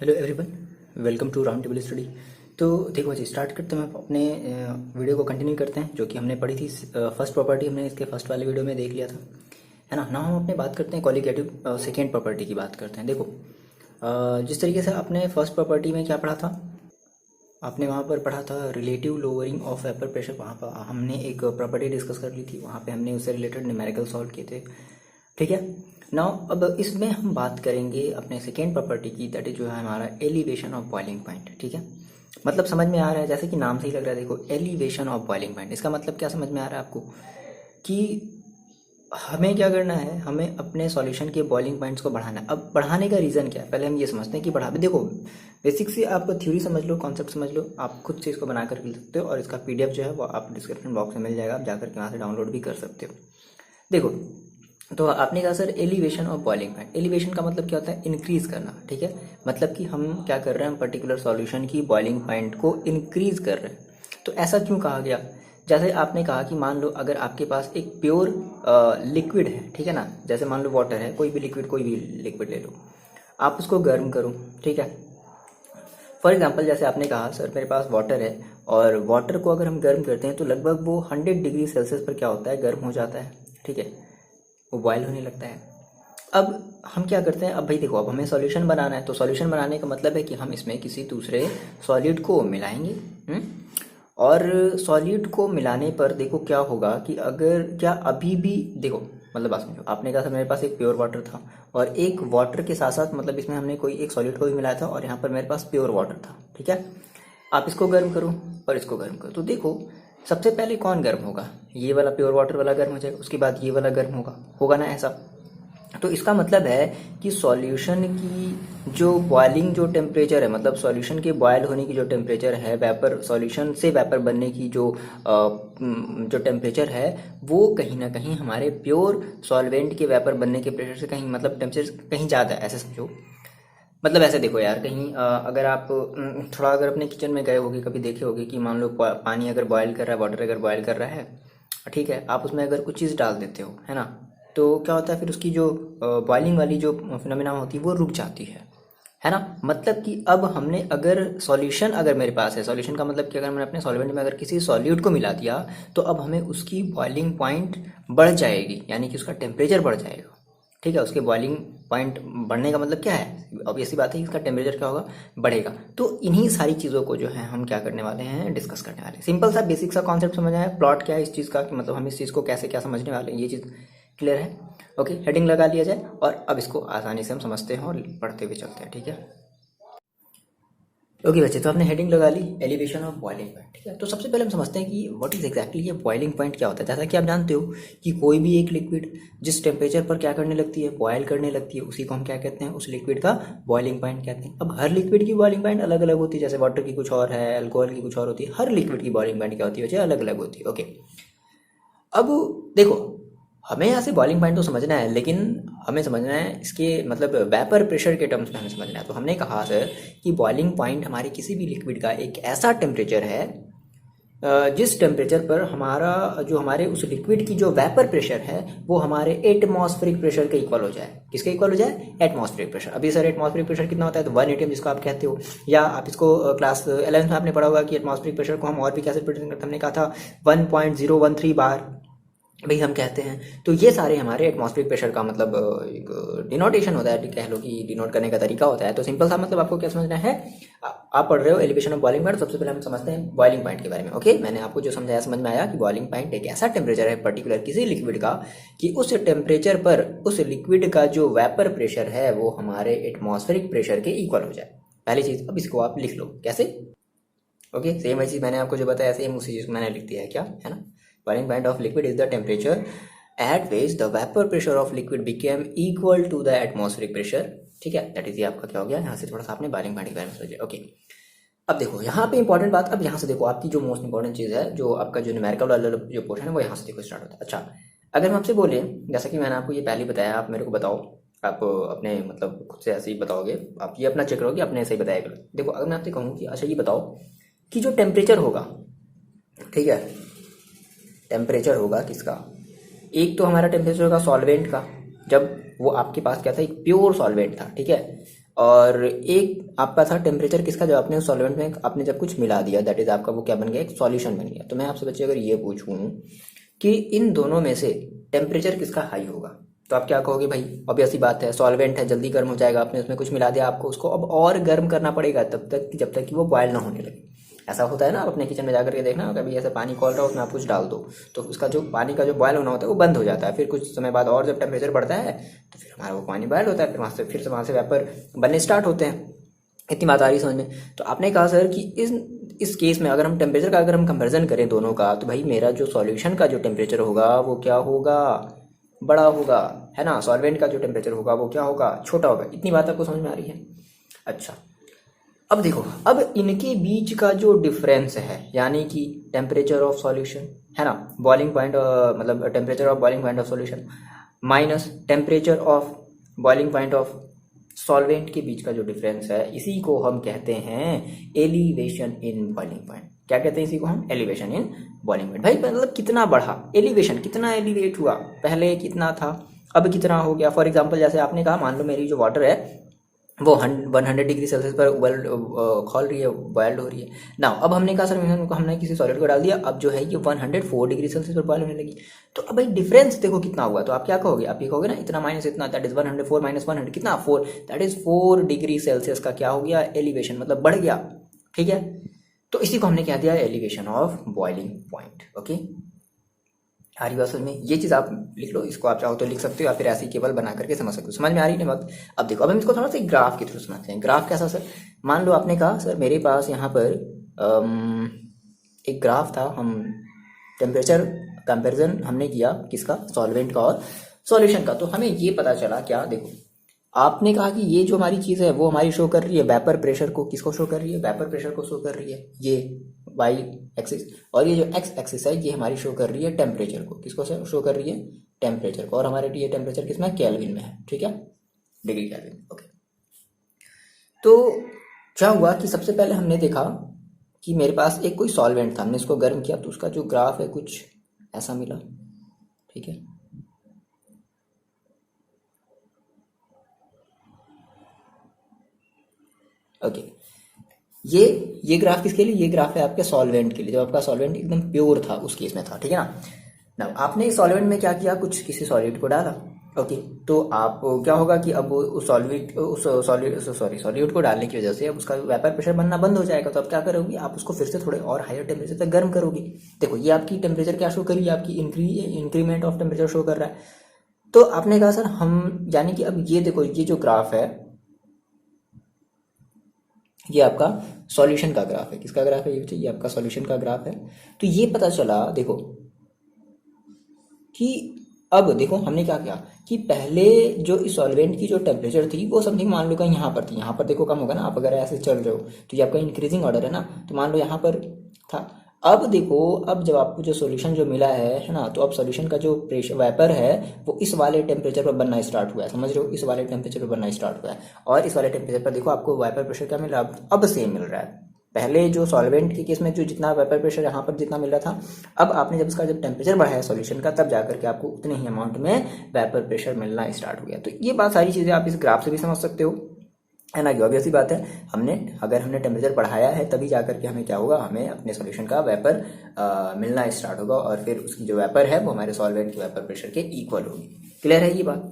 Hello everyone, welcome to round table study. तो देखो जी, start करते हैं। हम अपने वीडियो को कंटिन्यू करते हैं जो कि हमने पढ़ी थी। फर्स्ट प्रॉपर्टी हमने इसके फर्स्ट वाले वीडियो में देख लिया था, है ना। नाउ हम अपने बात करते हैं क्वालिटेटिव सेकेंड प्रॉपर्टी की बात करते हैं। देखो, जिस तरीके से आपने फर्स्ट प्रॉपर्टी में क्या पढ़ा था, आपने वहाँ पर पढ़ा था relative lowering of vapour pressure. वहाँ पर हमने एक प्रॉपर्टी डिस्कस कर ली थी, वहाँ पे हमने उससे रिलेटेड न्यूमेरिकल सॉल्व किए थे, ठीक है। नाउ अब इसमें हम बात करेंगे अपने सेकेंड प्रॉपर्टी की, दैट इज जो है हमारा एलिवेशन ऑफ बॉइलिंग पॉइंट, ठीक है। मतलब समझ में आ रहा है, जैसे कि नाम से ही लग रहा है। देखो, एलिवेशन ऑफ बॉइलिंग पॉइंट, इसका मतलब क्या समझ में आ रहा है आपको कि हमें क्या करना है, हमें अपने सॉल्यूशन के बॉइलिंग पॉइंट्स को बढ़ाना है। अब बढ़ाने का रीज़न क्या है, पहले हम ये समझते हैं कि बढ़ा। देखो, बेसिक से आप थ्योरी समझ लो, कॉन्सेप्ट समझ लो, आप खुद से इसको बना कर लिख सकते हो। और इसका पीडीएफ जो है वो आप डिस्क्रिप्शन बॉक्स में मिल जाएगा, आप जाकर के वहाँ से डाउनलोड भी कर सकते हो। देखो, तो आपने कहा sir elevation of boiling point. Elevation का मतलब क्या होता है, इंक्रीज करना, ठीक है। मतलब कि हम क्या कर रहे हैं, हम पर्टिकुलर सॉल्यूशन की बॉइलिंग पॉइंट को इंक्रीज कर रहे हैं। तो ऐसा क्यों कहा गया, जैसे आपने कहा कि मान लो अगर आपके पास एक प्योर लिक्विड है, ठीक है ना, जैसे मान लो वाटर है, कोई भी लिक्विड ले लो, आप उसको गर्म करो, ठीक है। फॉर एग्जाम्पल, जैसे आपने कहा सर मेरे पास वाटर है, और वाटर को अगर हम गर्म करते हैं तो लगभग वो 100 डिग्री सेल्सियस पर क्या होता है, गर्म हो जाता है, ठीक है, वो बॉयल होने लगता है। अब हम क्या करते हैं, अब भाई देखो, अब हमें सॉल्यूशन बनाना है, तो सॉल्यूशन बनाने का मतलब है कि हम इसमें किसी दूसरे सॉलिड को मिलाएंगे। और सॉलिड को मिलाने पर देखो क्या होगा कि अगर क्या अभी भी देखो, मतलब बात समझो, आपने कहा था मेरे पास एक प्योर वाटर था, और एक वाटर के साथ साथ मतलब इसमें हमने कोई एक सॉलिड को भी मिलाया था, और यहाँ पर मेरे पास प्योर वाटर था, ठीक है। आप इसको गर्म करो और इसको गर्म करो, तो देखो सबसे पहले कौन गर्म होगा, ये वाला प्योर वाटर वाला गर्म हो जाएगा, उसके बाद ये वाला गर्म होगा ना, ऐसा। तो इसका मतलब है कि सॉल्यूशन की जो बॉइलिंग जो टेम्परेचर है, मतलब सॉल्यूशन के बॉयल होने की जो टेम्परेचर है, वेपर सॉल्यूशन से वेपर बनने की जो टेम्परेचर है, वो कहीं ना कहीं हमारे प्योर सॉल्वेंट के वेपर बनने के प्रेशर से कहीं, मतलब टेम्परेचर कहीं ज़्यादा है, ऐसे समझो। मतलब ऐसे देखो यार, कहीं अगर आप थोड़ा अगर अपने किचन में गए होगे, कभी देखे होगे कि मान लो पानी अगर बॉयल कर रहा है, वाटर अगर बॉयल कर रहा है, ठीक है, आप उसमें अगर कुछ चीज़ डाल देते हो, है ना, तो क्या होता है, फिर उसकी जो बॉइलिंग वाली जो फिनोमिना होती है वो रुक जाती है ना। मतलब कि अब हमने अगर सॉल्यूशन, अगर मेरे पास है सॉल्यूशन का मतलब कि अगर मैंने अपने सॉल्वेंट में अगर किसी सॉल्यूट को मिला दिया, तो अब हमें उसकी बॉइलिंग पॉइंट बढ़ जाएगी, यानी कि उसका टेम्परेचर बढ़ जाएगा, ठीक है। उसके बॉइलिंग पॉइंट बढ़ने का मतलब क्या है, ऑब्वियसली बात है कि इसका टेम्परेचर क्या होगा, बढ़ेगा। तो इन्हीं सारी चीज़ों को जो है हम क्या करने वाले हैं, डिस्कस करने वाले हैं। सिंपल सा बेसिक सा कॉन्सेप्ट समझ आया, प्लॉट क्या है इस चीज़ का, कि मतलब हम इस चीज़ को कैसे क्या समझने वाले हैं, ये चीज़ क्लियर है। ओके, हेडिंग लगा लिया जाए, और अब इसको आसानी से हम समझते हैं और पढ़ते हुए चलते हैं, ठीक है। ओके बच्चे, तो आपने हेडिंग लगा ली एलिवेशन ऑफ बॉइलिंग पॉइंट, ठीक है। तो सबसे पहले हम समझते हैं कि व्हाट इज एग्जैक्टली ये बॉइलिंग पॉइंट क्या होता है। जैसा कि आप जानते हो कि कोई भी एक लिक्विड जिस टेम्परेचर पर क्या करने लगती है, बॉयल करने लगती है, उसी को हम क्या कहते हैं, उस लिक्विड का बॉइलिंग पॉइंट कहते हैं। अब हर लिक्विड की बॉइलिंग पॉइंट अलग अलग होती है, जैसे वाटर की कुछ और है, अल्कोहल की कुछ और होती है, हर लिक्विड की बॉइलिंग पॉइंट क्या होती है, अलग अलग होती है। ओके, अब देखो, हमें यहाँ से बॉइलिंग पॉइंट तो समझना है, लेकिन हमें समझना है इसके मतलब वेपर प्रेशर के टर्म्स में हमें समझना है। तो हमने कहा सर कि बॉइलिंग पॉइंट हमारे किसी भी लिक्विड का एक ऐसा टेम्परेचर है जिस टेम्परेचर पर हमारा जो हमारे उस लिक्विड की जो वेपर प्रेशर है वो हमारे एटमॉस्फेरिक प्रेशर के इक्वल हो जाए। किसके इक्वल हो जाए, एटमॉस्फेरिक प्रेशर। अभी सर एटमॉस्फेरिक प्रेशर कितना होता है, तो 1 atm जिसको आप कहते हो, या आप इसको क्लास 11th में आपने पढ़ा होगा कि एटमॉस्फेरिक प्रेशर को हम और भी कैसे प्रेजेंट करते हैं, हमने कहा था 1.013 बार भाई हम कहते हैं। तो ये सारे हमारे एटमॉस्फेरिक प्रेशर का मतलब एक डिनोटेशन होता है, कह लो कि डिनोट करने का तरीका होता है। तो सिंपल सा मतलब आपको क्या समझना है, आप पढ़ रहे हो एलिवेशन ऑफ बॉइलिंग पॉइंट, सबसे पहले हम समझते हैं बॉइलिंग पॉइंट के बारे में। ओके, मैंने आपको जो समझाया समझ में आया कि बॉइलिंग पॉइंट एक ऐसा टेम्परेचर है पर्टिकुलर किसी लिक्विड का कि उस टेम्परेचर पर उस लिक्विड का जो वेपर प्रेशर है वो हमारे एटमॉस्फेरिक प्रेशर के इक्वल हो जाए। पहली चीज, अब इसको आप लिख लो कैसे। ओके, सेम वही चीज मैंने आपको जो बताया सेम उसी चीज को मैंने लिख दिया है, क्या है ना। Boiling point of liquid is the temperature at which the vapor pressure of liquid became equal to the atmospheric pressure, ठीक है। दैट इज ये आपका क्या हो गया, यहाँ से थोड़ा सा आपने बॉइलिंग पॉइंट के बारे में समझ लिया। ओके, अब देखो यहाँ पे इंपॉर्टेंट बात, अब यहाँ से देखो आपकी जो मोस्ट इंपॉर्टेंट चीज़ है, जो आपका जो न्यूमेरिकल वाला जो पोर्शन है वो यहाँ से देखो स्टार्ट होता है। अच्छा, अगर हम आपसे बोले, जैसा कि मैंने आपको ये पहले बताया, आप मेरे को बताओ, आप अपने मतलब खुद से ऐसे ही बताओगे, आप ये अपना चेक करोगे, अपने ऐसे ही बताया करो। देखो, अगर मैं आपसे कहूँ कि अच्छा ये बताओ कि जो टेम्परेचर होगा, ठीक है, टेम्परेचर होगा किसका, एक तो हमारा टेम्परेचर होगा सॉल्वेंट का, जब वो आपके पास क्या था, एक प्योर सॉल्वेंट था, ठीक है। और एक आपका था टेम्परेचर किसका, जब आपने उस सॉल्वेंट में आपने जब कुछ मिला दिया, दैट इज आपका वो क्या बन गया, एक सॉल्यूशन बन गया। तो मैं आपसे बच्चे अगर ये पूछूं कि इन दोनों में से टेम्परेचर किसका हाई होगा, तो आप क्या कहोगे भाई, ऑब्वियस सी बात है, सॉल्वेंट है, जल्दी गर्म हो जाएगा, आपने उसमें कुछ मिला दिया, आपको उसको अब और गर्म करना पड़ेगा तब तक जब तक कि वो बॉयल ना होने लगे। ऐसा होता है ना, आप अपने किचन में जाकर के देखना, कभी ऐसे पानी खौल रहा हो उसमें आप कुछ डाल दो तो उसका जो पानी का जो बॉयल होना होता है वो बंद हो जाता है। फिर कुछ समय बाद और जब टेम्परेचर बढ़ता है तो फिर हमारा वो पानी बॉयल होता है, फिर से वहाँ से वेपर बनने स्टार्ट होते हैं। इतनी बात आ रही समझ में। तो आपने कहा सर कि इस केस में अगर हम टेम्परेचर का अगर हम कंपेरिजन करें दोनों का, तो भाई मेरा जो सॉल्यूशन का जो टेम्परेचर होगा वो क्या होगा, बड़ा होगा, है ना। सॉल्वेंट का जो टेम्परेचर होगा वो क्या होगा, छोटा होगा। इतनी बात आपको समझ में आ रही है। अच्छा, अब देखो, अब इनके बीच का जो डिफरेंस है, यानी कि टेम्परेचर ऑफ सॉल्यूशन, है ना, बॉइलिंग पॉइंट, मतलब temperature of boiling point of solution minus temperature of boiling point of solvent के बीच का जो डिफरेंस है, इसी को हम कहते हैं एलिवेशन इन बॉइलिंग पॉइंट। क्या कहते हैं इसी को हम, एलिवेशन इन बॉइलिंग पॉइंट। भाई मतलब कितना बढ़ा एलिवेशन, कितना एलिवेट हुआ, पहले कितना था अब कितना हो गया। फॉर एग्जाम्पल जैसे आपने कहा, मान लो मेरी जो वाटर है वो 100 डिग्री सेल्सियस पर उबल खौल रही है, बॉयल्ड हो रही है ना। अब हमने कहा सर हमने किसी सॉलिड को डाल दिया, अब जो है ये 104 डिग्री सेल्सियस पर बॉयल होने लगी। तो अब भाई डिफरेंस देखो कितना हुआ। तो आप क्या कहोगे, आप ये कहोगे ना, इतना माइनस इतना, दैट इज 104 माइनस 100 कितना 4, दैट इज 4 डिग्री सेल्सियस का क्या हो गया, एलिवेशन, मतलब बढ़ गया। ठीक है, तो इसी को हमने क्या दिया, elevation of boiling point. Okay, आ रही बात समझ में। ये चीज़ आप लिख लो, इसको आप चाहो तो लिख सकते हो या फिर ऐसी केवल बना करके समझ सकते हो। समझ में आ रही है बात। अब देखो, अब हम इसको थोड़ा सा ग्राफ के थ्रू समझते हैं। ग्राफ कैसा सर, मान लो आपने कहा सर मेरे पास यहाँ पर एक ग्राफ था, हम टेम्परेचर कंपैरिजन हमने किया किसका, सॉल्वेंट का और सॉल्यूशन का। तो हमें ये पता चला क्या, देखो आपने कहा कि ये जो हमारी चीज़ है वो हमारी शो कर रही है वेपर प्रेशर को, किसको शो कर रही है, वेपर प्रेशर को शो कर रही है, ये वाई एक्सिस। और ये जो एक्स एक्सिस है ये हमारी शो कर रही है टेम्परेचर को, किसको शो कर रही है, टेम्परेचर को। और हमारे ये टेम्परेचर किसमें, केल्विन में है, ठीक है, डिग्री केल्विन। ओके, तो क्या हुआ कि सबसे पहले हमने देखा कि मेरे पास एक कोई सॉल्वेंट था, हमने इसको गर्म किया तो उसका जो ग्राफ है कुछ ऐसा मिला। ठीक है, ओके, ये ग्राफ किसके लिए, ये ग्राफ है आपके सॉल्वेंट के लिए, जब आपका सॉल्वेंट एकदम प्योर था उस केस में था। ठीक है ना। ना आपने इस सॉल्वेंट में क्या किया, कुछ किसी सॉलिड को डाला। ओके, तो आप क्या होगा कि अब उस सॉल्वेंट उस सॉलिड सॉलिड को डालने की वजह से अब उसका वेपर प्रेशर बनना बंद हो जाएगा। तो अब क्या करोगे, आप उसको फिर से थोड़े और हायर टेम्परेचर तक गर्म करोगे। देखो ये आपकी टेम्परेचर क्या शो करी, आपकी इंक्रीमेंट ऑफ टेम्परेचर शो कर रहा है। तो आपने कहा सर हम, यानी कि अब ये देखो, ये जो ग्राफ है ये आपका सॉल्यूशन का ग्राफ है। किसका ग्राफ है ये आपका सॉल्यूशन का ग्राफ है। तो ये पता चला देखो कि अब देखो हमने क्या किया कि पहले जो इस सॉल्वेंट की जो टेम्परेचर थी वो समथिंग मान लो कहीं यहाँ पर थी, यहाँ पर देखो कम होगा ना, आप अगर ऐसे चल रहे हो तो ये आपका इंक्रीजिंग ऑर्डर है ना, तो मान लो यहाँ पर था। अब देखो, अब जब आपको जो सॉल्यूशन जो मिला है ना, तो अब सॉल्यूशन का जो प्रेशर वेपर है वो इस वाले टेम्परेचर पर बनना स्टार्ट हुआ है, समझ रहे हो, इस वाले टेम्परेचर पर बनना स्टार्ट हुआ है। और इस वाले टेम्परेचर पर देखो आपको वेपर प्रेशर क्या मिल रहा है, अब सेम मिल रहा है। पहले जो सॉल्वेंट के केस में जो जितना वेपर प्रेशर यहाँ पर जितना मिल रहा था, अब आपने जब इसका जब टेम्परेचर बढ़ाया सॉल्यूशन का, तब जाकर के आपको उतने ही अमाउंट में वेपर प्रेशर मिलना स्टार्ट हो गया। तो ये बात सारी चीज़ें आप इस ग्राफ से भी समझ सकते हो, है ना। ऑब्वियस सी बात है, अगर हमने टेम्परेचर बढ़ाया है तभी जाकर के हमें क्या होगा, हमें अपने सॉल्यूशन का वेपर मिलना स्टार्ट होगा, और फिर उसकी जो वेपर है वो हमारे सॉल्वेंट के वेपर प्रेशर के इक्वल होगी। क्लियर है ये बात।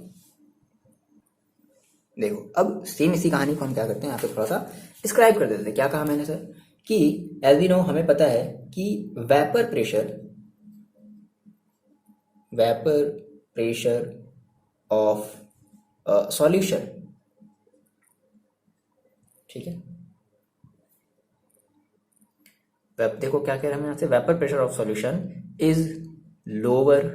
देखो अब सेम इसी कहानी को हम क्या करते हैं, यहाँ पे थोड़ा सा डिस्क्राइब कर देते हैं। क्या कहा मैंने सर कि एज वी नो, हमें पता है कि वेपर प्रेशर ऑफ सॉल्यूशन, ठीक है। देखो क्या कह रहे हैं हम यहाँ से, vapour pressure of solution is lower,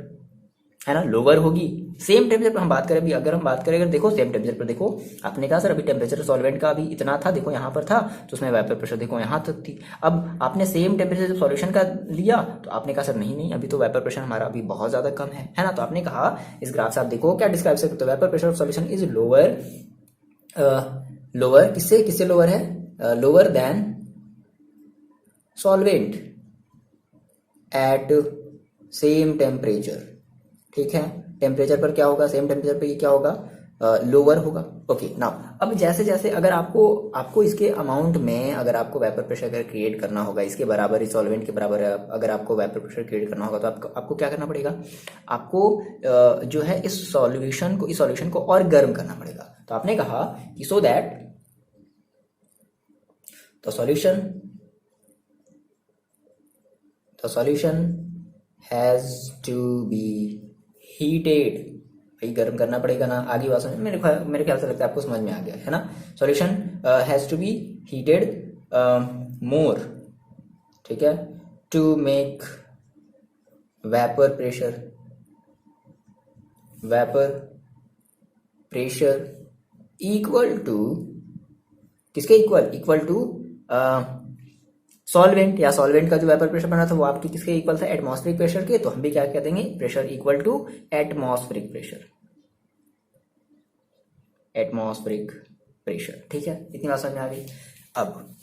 है ना, लोअर होगी। सेम टेम्परेचर पर हम बात करें, अभी अगर हम बात करें, अगर देखो सेम टेम्परेचर पर देखो, आपने कहा सर अभी टेम्परेचर सॉल्वेंट का अभी इतना था, देखो यहाँ पर था, तो उसमें वेपर प्रेशर देखो यहाँ तक थी। अब आपने सेम टेम्परेचर जब सॉल्यूशन का लिया तो आपने कहा सर नहीं नहीं, अभी तो वेपर प्रेशर हमारा अभी बहुत ज्यादा कम है ना। तो आपने कहा इस ग्राफ से आप देखो क्या डिस्क्राइब कर सकते हो, vapour pressure of solution is lower, lower किससे किससे लोअर है, lower than solvent eight same temperature. ठीक है, टेम्परेचर पर क्या होगा, सेम टेम्परेचर पर ये क्या होगा, लोअर होगा। ओके नाउ अब जैसे जैसे अगर आपको इसके अमाउंट में अगर आपको वेपर प्रेशर अगर क्रिएट करना होगा, इसके बराबर ही सॉल्वेंट के बराबर अगर आपको वेपर प्रेशर क्रिएट करना होगा, तो आपको क्या करना पड़ेगा, आपको जो है इस सॉल्यूशन को और गर्म करना पड़ेगा। तो आपने कहा कि so that the solution has to be heated. भाई गर्म करना पड़ेगा ना, आगे बात समझ, मेरे ख्याल से लगता है आपको समझ में आ गया है ना। Solution has to be heated more, ठीक है, to make vapour pressure equal to किसके इक्वल टू सॉल्वेंट, या सॉल्वेंट का जो वेपर प्रेशर बना था वो आपकी किसके इक्वल था, एटमॉस्फेरिक प्रेशर के। तो हम भी क्या कह देंगे, pressure equal to atmospheric pressure, ठीक है। इतनी बात समझ में आ गई। अब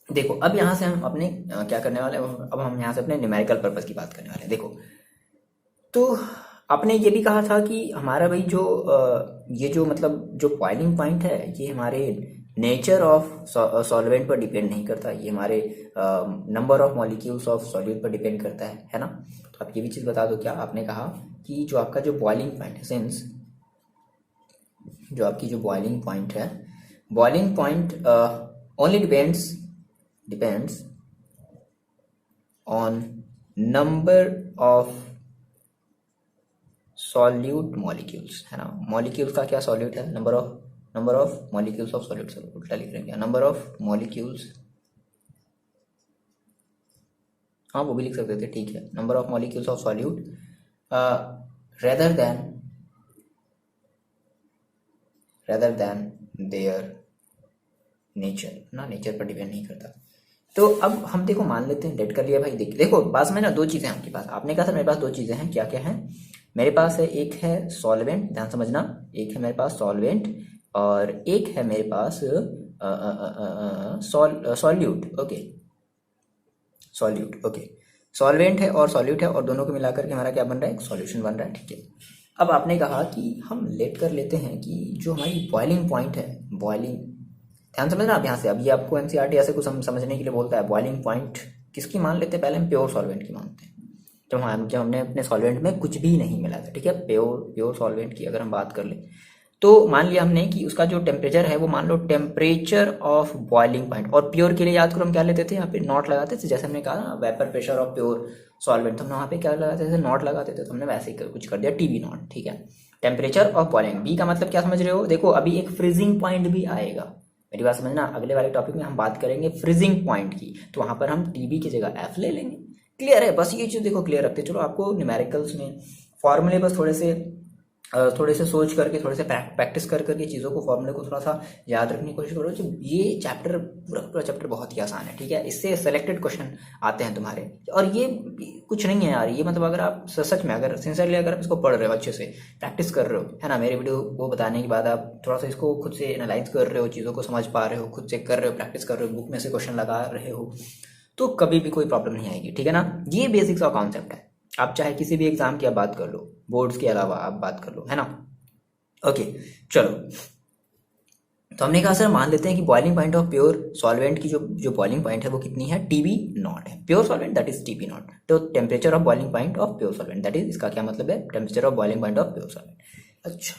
देखो, अब यहां से हम अपने क्या करने वाले हैं, अब हम यहां से अपने न्यूमेरिकल पर्पस की बात करने वाले हैं। देखो, तो आपने ये भी कहा था कि हमारा भाई जो ये जो मतलब जो बॉइलिंग पॉइंट है ये हमारे नेचर ऑफ सॉल्वेंट पर डिपेंड नहीं करता, ये हमारे number of molecules of solute पर डिपेंड करता है ना। तो आप ये भी चीज़ बता दो, क्या आपने कहा कि जो आपका जो बॉइलिंग पॉइंट है, सिंस जो आपकी जो boiling point only depends on number of solute molecules, है ना। मॉलिक्यूल्स का क्या सॉल्यूट है, number of molecules of solute, उल्टा लिख रहे हैं क्या, नंबर ऑफ मॉलिक्यूल्स, हाँ वो भी लिख सकते थे, ठीक है, number of molecules of solute rather than their nature ना, नेचर पर डिपेंड नहीं करता। तो अब हम देखो मान लेते हैं, डेट कर लिया भाई। देखो पास में ना दो चीजें आपके पास, आपने कहा था मेरे पास दो चीजें हैं, क्या क्या है मेरे पास है, एक है सॉल्वेंट, ध्यान समझना, एक है मेरे पास सॉल्वेंट और एक है मेरे पास सॉल्यूट। ओके, सॉल्वेंट है और सॉल्यूट है, और दोनों को मिलाकर के हमारा क्या बन रहा है, एक सॉल्यूशन बन रहा है, ठीक है। अब आपने कहा कि हम लेट कर लेते हैं कि जो हमारी बॉइलिंग पॉइंट है, बॉइलिंग, ध्यान समझना आप यहाँ से, अब ये आपको एनसीईआरटी ऐसे कुछ समझने के लिए बोलता है। बॉइलिंग पॉइंट किसकी मान लेते हैं, पहले हम प्योर सॉल्वेंट की मानते हैं, जब हमने अपने सॉल्वेंट में कुछ भी नहीं मिला था, ठीक है। प्योर सॉल्वेंट की अगर हम बात कर ले, तो मान लिया हमने कि उसका जो टेम्परेचर है वो मान low temperature of boiling point, और प्योर के लिए याद करो हम क्या लेते थे, यहाँ पे नॉट लगाते थे, जैसे हमने कहा ना vapour pressure of pure solvent, तो हम वहाँ पे क्या लगाते थे, नॉट लगाते थे, तो हमने वैसे ही कुछ कर दिया, टीबी नॉट, ठीक है। टेम्परेचर ऑफ बॉइलिंग, बी का मतलब क्या समझ रहे हो, देखो अभी एक फ्रीजिंग पॉइंट भी आएगा, मेरी बात समझना, अगले वाले टॉपिक में हम बात करेंगे फ्रीजिंग पॉइंट की, तो वहां पर हम टीबी की जगह एफ ले लेंगे। क्लियर है, बस ये चीज देखो क्लियर रखते चलो, आपको न्यूमेरिकल्स में फॉर्मूले बस थोड़े से सोच करके, थोड़े से प्रैक्टिस कर करके चीज़ों को, फॉर्मूले को थोड़ा सा याद रखने की कोशिश करो। जो ये चैप्टर पूरा चैप्टर बहुत ही आसान है, ठीक है, इससे सेलेक्टेड क्वेश्चन आते हैं तुम्हारे, और ये कुछ नहीं है यार, ये मतलब अगर आप सच में अगर सिंसियरली अगर आप इसको पढ़ रहे हो, अच्छे से प्रैक्टिस कर रहे हो, है ना, मेरे वीडियो को बताने के बाद आप थोड़ा सा इसको खुद से एनालाइज कर रहे हो, चीज़ों को समझ पा रहे हो, खुद से कर रहे हो, प्रैक्टिस कर रहे हो, बुक में से क्वेश्चन लगा रहे हो, तो कभी भी कोई प्रॉब्लम नहीं आएगी, ठीक है ना। ये बेसिक्स का कॉन्सेप्ट है, आप चाहे किसी भी एग्जाम की आप बात कर लो, बोर्ड्स के अलावा आप बात कर लो, है ना। ओके चलो, तो हमने कहा सर मान लेते हैं कि boiling point of pure solvent की जो बॉइलिंग पॉइंट है वो कितनी है, टीबी नॉट है, pure solvent that is TB nought. तो temperature of boiling point of pure solvent that is, इसका क्या मतलब है, temperature of boiling point of pure solvent. अच्छा,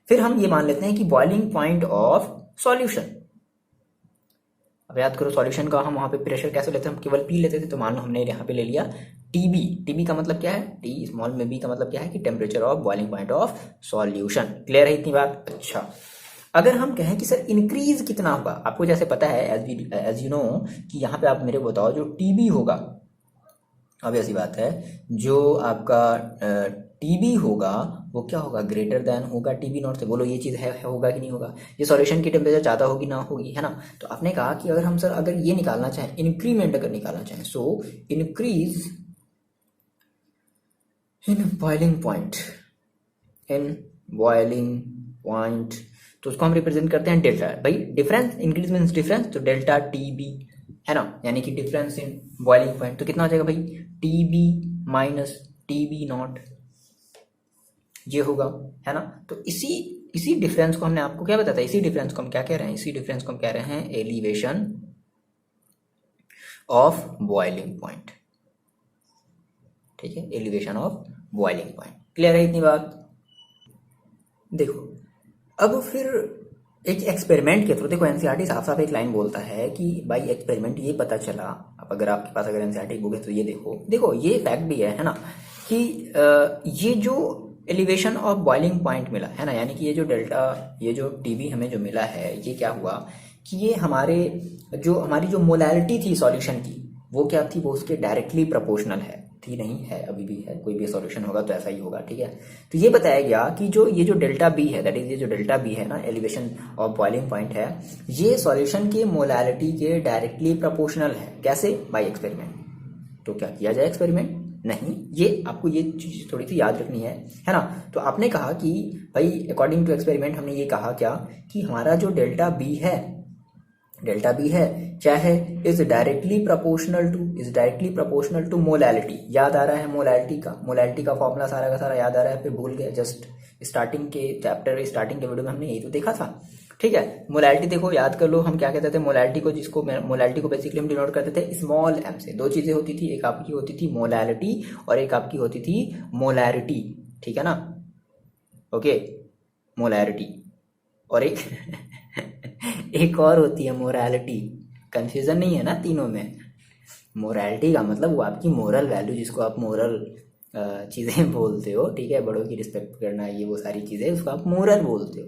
फिर हम ये मान लेते हैं कि बॉइलिंग पॉइंट ऑफ सॉल्यूशन, अब याद करो सॉल्यूशन का हम वहां पे प्रेशर कैसे लेते हैं, हम केवल पी लेते थे, तो मान लो हमने यहाँ पे ले लिया टीबी। टीबी का मतलब क्या है, टी स्मॉल में बी का मतलब क्या है कि temperature of boiling point of solution. Clear है इतनी बात। अच्छा, अगर हम कहें कि सर इंक्रीज कितना होगा, आपको जैसे पता है एज यू नो कि यहाँ पे आप मेरे को बताओ जो टीबी होगा, अब ऐसी बात है जो आपका टीबी होगा वो क्या होगा, ग्रेटर देन होगा टीबी नॉट से। बोलो ये चीज़ है होगा कि नहीं होगा, ये सॉल्यूशन की टेम्परेचर ज़्यादा होगी ना होगी, है ना। तो आपने कहा कि अगर हम सर अगर ये निकालना चाहें, इंक्रीमेंट अगर निकालना चाहें, so increase in boiling point, तो उसको हम रिप्रेजेंट करते हैं डेल्टा। भाई डिफरेंस, इंक्रीज मीन्स डिफरेंस, तो डेल्टा टीबी, है ना, यानी कि डिफरेंस इन बॉइलिंग पॉइंट। तो कितना हो जाएगा भाई, टीबी माइनस टीबी नॉट, ये होगा, है ना। तो इसी डिफरेंस को हमने आपको क्या बताया था, इसी डिफरेंस को हम क्या कह रहे हैं, इसी डिफरेंस को हम कह रहे हैं एलिवेशन ऑफ बॉइलिंग पॉइंट। ठीक है, elevation of boiling point. Clear है इतनी बात? देखो अब फिर एक एक्सपेरिमेंट के थ्रू, देखो एनसीईआरटी साफ साफ एक लाइन बोलता है कि भाई एक्सपेरिमेंट ये पता चला, अब अगर आपके पास अगर एनसीईआरटी बुक है तो ये देखो ये फैक्ट भी है ना, कि ये जो एलिवेशन ऑफ बॉइलिंग पॉइंट मिला है ना, यानी कि ये जो डेल्टा, ये जो टीबी हमें जो मिला है, ये क्या हुआ कि ये हमारी जो मोलैरिटी थी सॉल्यूशन की, वो क्या थी, वो उसके डायरेक्टली प्रोपोर्शनल है, थी नहीं है, अभी भी है, कोई भी सॉल्यूशन होगा तो ऐसा ही होगा। ठीक है, तो ये बताया गया कि ये जो डेल्टा बी है, दैट इज ये जो डेल्टा बी है ना, एलिवेशन ऑफ बॉइलिंग पॉइंट है, ये सॉल्यूशन के मोलैरिटी के डायरेक्टली प्रोपोर्शनल है। कैसे? By experiment. तो क्या किया जाए एक्सपेरिमेंट? नहीं, ये आपको ये चीज थोड़ी सी याद रखनी है ना। तो आपने कहा कि भाई अकॉर्डिंग टू एक्सपेरिमेंट हमने ये कहा क्या कि हमारा जो डेल्टा बी है क्या है, is directly proportional to molality. याद आ रहा है मोलैलिटी का फॉर्मूला सारा का सारा याद आ रहा है, फिर भूल गए? जस्ट स्टार्टिंग के वीडियो में हमने यही तो देखा था। ठीक है, मोलैलिटी देखो याद कर लो, हम क्या कहते थे मोलैलिटी को बेसिकली हम डिनोट करते थे स्मॉल एम से। दो चीजें होती थी, एक आपकी होती थी मोलैलिटी और एक आपकी होती थी मोलैरिटी। ठीक है ना, ओके, मोलैरिटी और एक एक और होती है मोरालिटी। कंफ्यूजन नहीं है ना तीनों में? मोरालिटी का मतलब वो आपकी मोरल वैल्यू, जिसको आप मोरल चीज़ें बोलते हो। ठीक है, बड़ों की रिस्पेक्ट करना, ये वो सारी चीज़ें, उसको आप मोरल बोलते हो।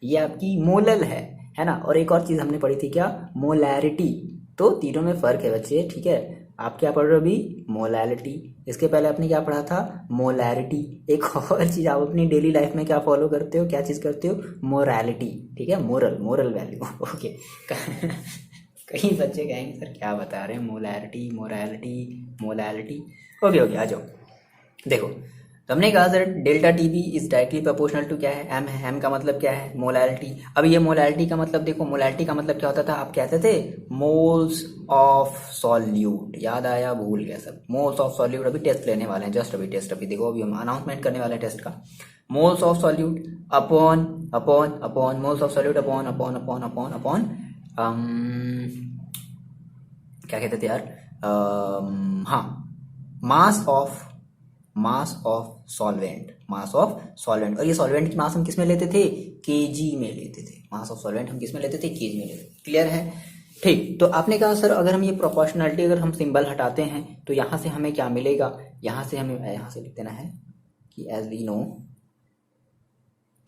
ये आपकी मोलल है ना। और एक और चीज़ हमने पढ़ी थी क्या, मोलैरिटी। तो तीनों में फ़र्क है बच्चे। ठीक है, आप क्या पढ़ रहे हो अभी? मोलैलिटी। इसके पहले आपने क्या पढ़ा था? मोलैरिटी। एक और चीज़ आप अपनी डेली लाइफ में क्या फॉलो करते हो, क्या चीज़ करते हो? मोरालिटी। ठीक है, मोरल वैल्यू। ओके। कई बच्चे कहेंगे सर क्या बता रहे हैं, मोलैलिटी। ओके, आ जाओ। देखो, तो हमने कहा sir delta TB is directly proportional to क्या है, एम है। एम का मतलब क्या है? मोलैलिटी। अब ये मोलैलिटी का मतलब देखो, मोलैलिटी का मतलब क्या होता था, आप कहते थे मोल्स ऑफ सॉल्यूट। याद आया? भूल गया सब? मोल्स ऑफ सॉल्यूट अभी टेस्ट लेने वाले हैं, जस्ट अभी टेस्ट, अभी देखो अभी हम अनाउंसमेंट करने वाले हैं टेस्ट का। Moles of solute upon moles of solute upon क्या कहते थे यार, हाँ, मास ऑफ सॉल्वेंट। और ये सॉल्वेंट की मास हम किस में लेते थे? केजी में लेते थे। मास ऑफ सॉल्वेंट हम किस में लेते थे? केजी में लेते थे। क्लियर है? ठीक, तो आपने कहा सर अगर हम ये प्रोपोर्शनलिटी, अगर हम सिंबल हटाते हैं तो यहाँ से हमें क्या मिलेगा? यहाँ से हमें यहाँ से लिख देना है कि एज वी नो।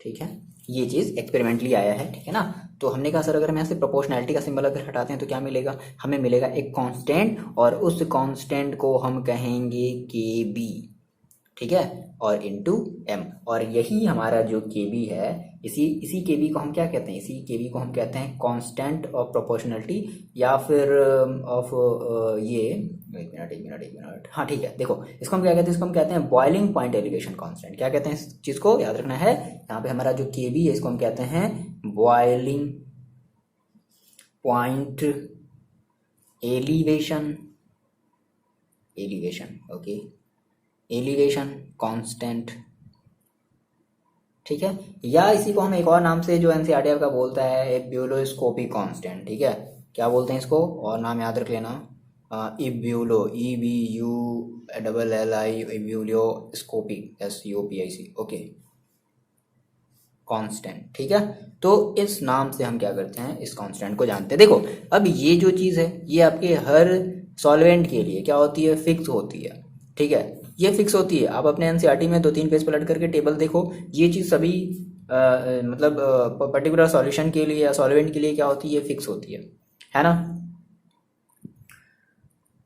ठीक है, ये चीज़ एक्सपेरिमेंटली आया है। ठीक है ना, तो हमने कहा सर अगर हम यहाँ से प्रोपोर्शनैलिटी का सिंबल अगर हटाते हैं तो क्या मिलेगा? हमें मिलेगा एक कांस्टेंट, और उस कांस्टेंट को हम कहेंगे के बी। ठीक है, और इनटू एम। और यही हमारा जो के बी है, इसी के बी को हम क्या कहते हैं? इसी के बी को हम कहते हैं कांस्टेंट ऑफ प्रोपोर्शनलिटी, या फिर ऑफ ये एक मिनट, हाँ ठीक है, देखो इसको हम क्या कहते हैं? इसको हम कहते हैं बॉइलिंग पॉइंट एलिवेशन कांस्टेंट। क्या कहते हैं? इस चीज को याद रखना है। यहाँ पे हमारा जो के बी है, इसको हम कहते हैं boiling point elevation. Okay, elevation constant. ठीक है, या इसी को हम एक और नाम से जो एनसीईआरटी का बोलता है, इब्यूलोस्कोपी कांस्टेंट। ठीक है, क्या बोलते हैं इसको? और नाम याद रख लेना, इब्यूलो, EBULLI, इब्यूलोस्कोपी, SCOPIC। Okay, constant. ठीक है, तो इस नाम से हम क्या करते हैं? इस कांस्टेंट को जानते हैं। देखो अब ये जो चीज़ है, ये आपके हर सॉल्वेंट के लिए क्या होती है? फिक्स होती है। ठीक है, ये फिक्स होती है। आप अपने एनसीईआरटी में 2-3 पेज पलट करके टेबल देखो, ये चीज़ सभी मतलब पर्टिकुलर सॉल्यूशन के लिए या सॉल्वेंट के लिए क्या होती है? फिक्स होती है ना।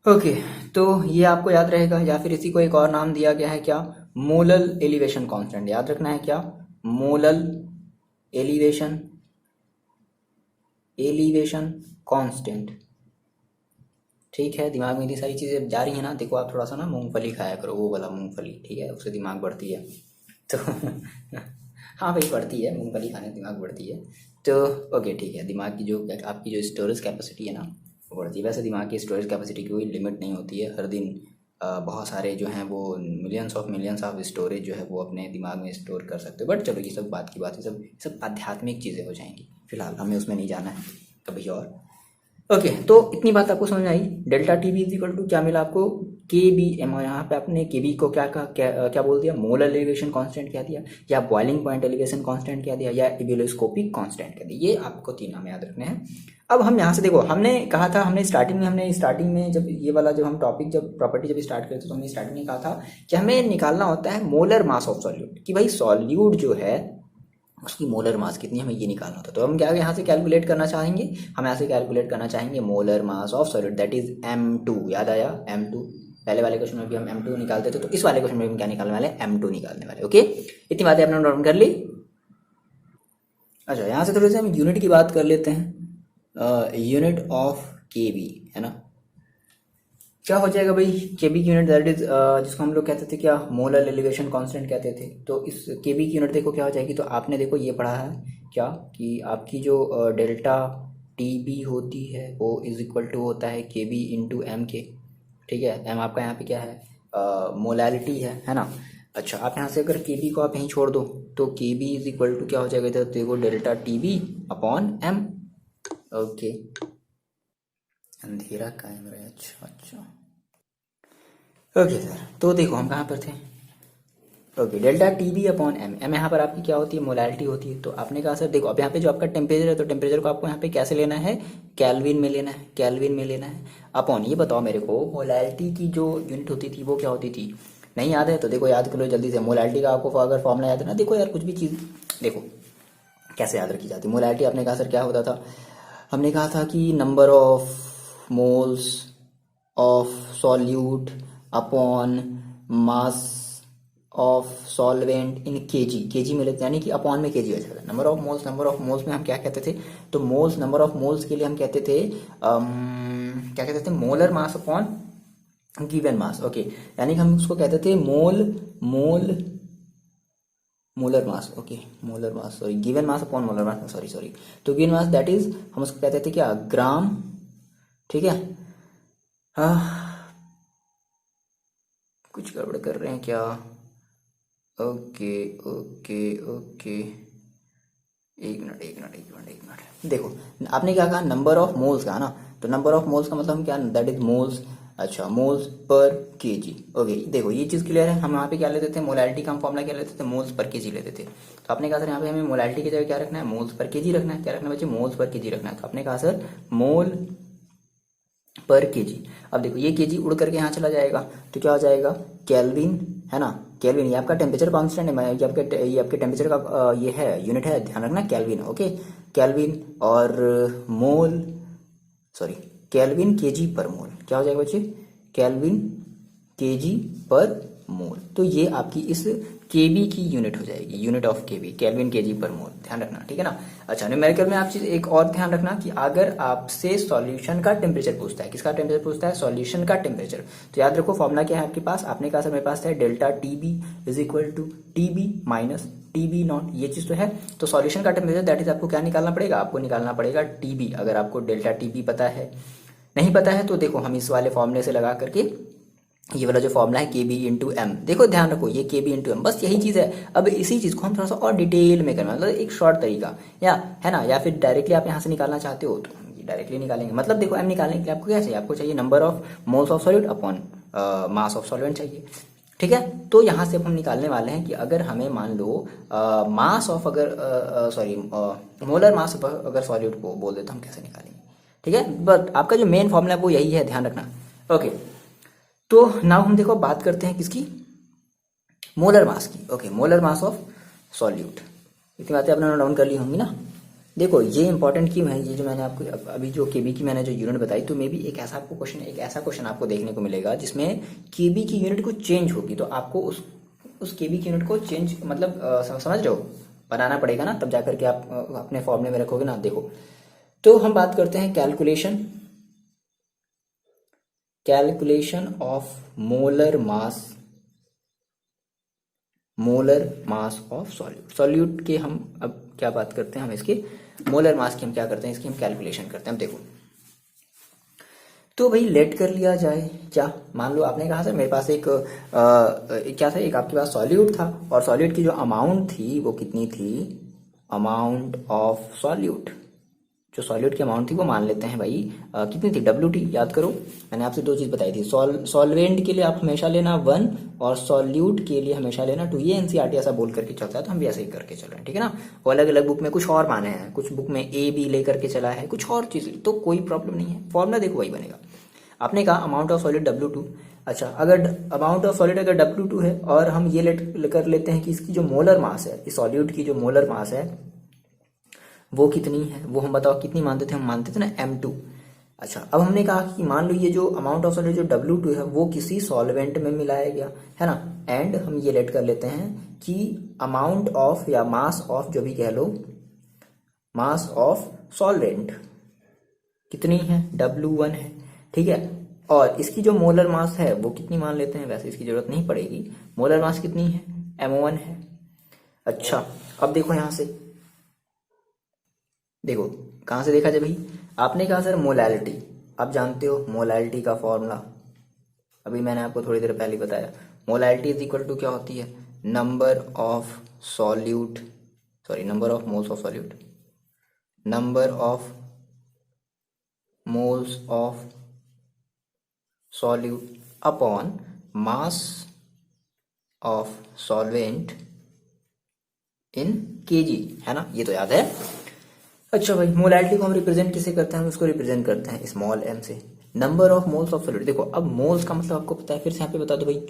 ओके, तो ये आपको याद रहेगा। या फिर इसी को एक और नाम दिया गया है क्या? Molal elevation constant. याद रखना है क्या? Molal elevation constant. ठीक है, दिमाग में इतनी सारी चीज़ें जा रही है ना। देखो आप थोड़ा सा ना मूंगफली खाया करो, वो वाला मूंगफली। ठीक है, उससे दिमाग बढ़ती है तो हाँ भाई, बढ़ती है मूंगफली खाने से दिमाग बढ़ती है। तो ओके ठीक है, दिमाग की जो आपकी जो स्टोरेज कैपेसिटी है ना, वो बढ़ती है। वैसे दिमाग की स्टोरेज कैपेसिटी की कोई लिमिट नहीं होती है, हर दिन बहुत सारे जो हैं वो मिलियंस ऑफ स्टोरेज जो है वो अपने दिमाग में स्टोर कर सकते हो। बट चलो ये सब बात की बात है, सब आध्यात्मिक चीज़ें हो जाएंगी, फिलहाल हमें उसमें नहीं जाना है, कभी और। ओके, तो इतनी बात आपको समझ आई। Delta T B is equal to क्या मिला आपको, के बी एम। यहाँ पे आपने के बी को क्या कहा, क्या बोल दिया, मोलर एलिवेशन कांस्टेंट कह दिया, या बॉइलिंग पॉइंट एलिवेशन कांस्टेंट कह दिया, या इबुलोस्कोपिक कांस्टेंट कह दिया। ये आपको तीन नाम याद रखने हैं। अब हम यहाँ से देखो, हमने कहा था, हमने स्टार्टिंग में जब ये वाला जब हम टॉपिक जब प्रॉपर्टी जब स्टार्ट करते तो हमने स्टार्टिंग में कहा था कि हमें निकालना होता है मोलर मास ऑफ सॉल्यूट, कि भाई सॉल्यूट जो है उसकी मोलर मास कितनी है, हमें ये निकालना होता है। तो हम क्या यहाँ से कैलकुलेट करना चाहेंगे, हम यहाँ से कैलकुलेट करना चाहेंगे molar mass of solute, that is M2। याद आया M2, पहले वाले क्वेश्चन में भी हम M2 निकालते थे, तो इस वाले क्वेश्चन में हम क्या निकालने वाले, M2 निकालने वाले। ओके, इतनी बातें आपने नोट कर ली। अच्छा, यहाँ से थोड़े से हम यूनिट की बात कर लेते हैं। यूनिट ऑफ केबी है ना, क्या हो जाएगा भाई, केबी की यूनिट दैट इज जिसको हम लोग कहते थे क्या, मोलर एलिवेशन कांस्टेंट कहते थे। तो इस केबी की यूनिट देखो क्या हो जाएगी, तो आपने देखो ये पढ़ा है क्या, कि आपकी जो डेल्टा टी बी होती है वो इज इक्वल टू होता है के बी इंटू एम के। ठीक है, एम आपका यहाँ पे क्या है, मोलैरिटी है ना। अच्छा, आप यहाँ से अगर के बी को आप यहीं छोड़ दो तो के बी इज इक्वल टू क्या हो जाएगा, इधर देखो delta T B upon M. Okay, अंधेरा कायम रहे। अच्छा, ओके सर, तो देखो हम कहाँ पर थे। Okay, delta T B upon M, M यहाँ पर आपकी क्या होती है, मोलैरिटी होती है। तो आपने कहा सर देखो, अब यहाँ पे जो आपका टेम्परेचर है, तो टेम्परेचर को आपको यहाँ पे कैसे लेना है, कैल्विन में लेना है, कैल्विन में लेना है अपॉन। ये बताओ मेरे को, मोलैरिटी की जो यूनिट होती थी वो क्या होती थी, नहीं याद है तो देखो याद कर लो जल्दी से। मोलैरिटी का आपको अगर फॉर्मूला याद है ना, देखो यार कुछ भी चीज़ देखो कैसे याद रखी जाती है। मोलैरिटी आपने कहा सर क्या होता था, हमने कहा था कि number of moles of solute upon mass of solvent in KG, KG में लेते यानी कि अपॉन में केजी हो जाएगा। नंबर ऑफ मोल्स में हम क्या कहते थे, तो मोल्स, नंबर ऑफ मोल्स के लिए हम कहते थे क्या कहते थे, molar mass upon given mass. Okay, यानी कि हम उसको कहते थे molar mass. Okay, molar mass, sorry given mass upon molar मास, सॉरी। तो गिवन मास दैट इज हम उसको कहते थे क्या, ग्राम। ठीक है, कुछ गड़बड़ कर रहे हैं क्या, ओके, एक मिनट। देखो आपने क्या कहा, नंबर ऑफ मोल्स कहा ना, तो नंबर ऑफ मोल्स का मतलब क्या, दैट इज मोल्स। अच्छा, मोल्स पर केजी। ओके, देखो ये चीज क्लियर है। हम यहाँ पे क्या लेते थे, मोलैरिटी का हम फॉर्मूला क्या लेते थे, मोल्स पर केजी लेते थे। तो आपने कहा सर यहाँ पे हमें मोलैरिटी की जगह क्या रखना है, मोल्स पर केजी रखना है। क्या रखना है बच्चे, मोल्स पर केजी रखना है। तो आपने कहा सर मोल पर केजी। अब देखो ये केजी उड़ करके यहाँ चला जाएगा, तो क्या हो जाएगा, केल्विन है ना। केल्विन ये आपका टेम्परेचर कांस्टेंट है, ये आपके टेम्परेचर का ये है यूनिट है, ध्यान रखना केल्विन। ओके, केल्विन और मोल, सॉरी केल्विन केजी पर मोल, क्या हो जाएगा बच्चे, केल्विन केजी पर मोल। तो ये आपकी इस केबी की यूनिट हो जाएगी, unit of KB, kelvin KG पर मोल, ध्यान रखना। ठीक है ना। अच्छा, न्यूमेरिकल में आप चीज एक और ध्यान रखना कि अगर आपसे सॉल्यूशन का टेम्परेचर पूछता है, किसका टेम्परेचर पूछता है, सॉल्यूशन का टेम्परेचर, तो याद रखो फॉर्मूला क्या है आपके पास, आपने कहा सर मेरे पास है delta T B is equal to T B minus T B naught, ये चीज तो है। तो सॉल्यूशन का टेम्परेचर दैट इज आपको क्या निकालना पड़ेगा, आपको निकालना पड़ेगा टी बी। अगर आपको डेल्टा टी बी पता है, नहीं पता है तो देखो हम इस वाले फॉर्मूले से लगा करके, ये वाला जो फॉर्मूला है के बी इंटू एम, देखो ध्यान रखो ये के बी इंटू एम, बस यही चीज है। अब इसी चीज को हम थोड़ा सा और डिटेल में करना, मतलब एक शॉर्ट तरीका, या है ना, या फिर डायरेक्टली आप यहाँ से निकालना चाहते हो तो डायरेक्टली निकालेंगे। मतलब देखो एम निकालने के लिए आपको क्या चाहिए, आपको चाहिए number of moles of solute upon mass of solvent चाहिए। ठीक है, तो यहाँ से हम निकालने वाले हैं कि अगर हमें मान लो मास ऑफ, अगर सॉरी मोलर मास अगर सॉल्यूट को बोल दे तो हम कैसे निकालेंगे। ठीक है, बट आपका जो मेन फॉर्मूला है वो यही है, ध्यान रखना। ओके, तो नाउ हम देखो बात करते हैं किसकी, मोलर मास की। Okay, molar mass of solute. इतनी बातें आपने नोट डाउन कर ली होंगी ना। देखो ये इंपॉर्टेंट क्यों है, ये जो मैंने आपको अभी जो केबी की मैंने जो यूनिट बताई, तो मे भी एक ऐसा क्वेश्चन आपको देखने को मिलेगा जिसमें केबी की यूनिट को चेंज होगी, तो आपको उस केबी की यूनिट को चेंज, मतलब समझ रहे हो, बनाना पड़ेगा ना, तब जाकर के आप अपने फॉर्मूले में रखोगे ना। देखो, तो हम बात करते हैं calculation of molar mass of solute के हम अब क्या बात करते हैं, हम इसके मोलर मास की हम क्या करते हैं, इसकी हम कैलकुलेशन करते हैं। हम देखो तो भाई लेट कर लिया जाए क्या। मान लो आपने कहा सर मेरे पास क्या था, एक आपके पास सॉल्यूट था और सॉल्यूट की जो अमाउंट थी वो कितनी थी, अमाउंट ऑफ सॉल्यूट, जो सॉल्यूट की अमाउंट थी वो मान लेते हैं भाई कितनी थी, WT। याद करो मैंने आपसे दो चीज़ बताई थी, सॉल्वेंट के लिए आप हमेशा लेना 1 और सॉल्यूट के लिए हमेशा लेना 2। ये एनसीईआरटी ऐसा बोल करके चलता है तो हम भी ऐसे ही करके चल रहे हैं, ठीक है ना। वो अलग अलग बुक में कुछ और माने हैं, कुछ बुक में AB लेकर के चला है, कुछ और चीज़, तो कोई प्रॉब्लम नहीं है, फॉर्मूला देखो वही बनेगा। आपने कहा अमाउंट ऑफ सॉलिड W2। अच्छा, अगर अमाउंट ऑफ सॉलिड अगर W2 है और हम ये कर लेते हैं कि इसकी जो मोलर मास है, इस सॉल्यूट की जो मोलर मास है वो कितनी है, वो हम बताओ कितनी मानते थे, हम मानते थे ना M2। अच्छा, अब हमने कहा कि मान लो ये जो अमाउंट ऑफ सॉलिड जो W2 है वो किसी सॉल्वेंट में मिलाया गया है ना, एंड हम ये लेट कर लेते हैं कि अमाउंट ऑफ या मास ऑफ, जो भी कह लो, मास ऑफ सॉल्वेंट कितनी है, W1 है, ठीक है। और इसकी जो मोलर मास है वो कितनी मान लेते हैं, वैसे इसकी जरूरत नहीं पड़ेगी, मोलर मास कितनी है, M1 है। अच्छा, अब देखो यहां से, देखो कहां से देखा जाए भाई, आपने कहा सर मोलैलिटी, आप जानते हो मोलैलिटी का फॉर्मूला, अभी मैंने आपको थोड़ी देर पहले बताया। मोलैलिटी इज इक्वल टू क्या होती है, number of solute, sorry number of moles of solute, number of moles of solute upon mass of solvent in KG, है ना, ये तो याद है। अच्छा भाई, मोलैलिटी को हम रिप्रेजेंट किसे करते हैं, हम उसको रिप्रेजेंट करते हैं स्मॉल m से। Number of moles of solid, देखो अब मोल्स का मतलब आपको पता है, फिर से यहाँ पे बता दो भाई,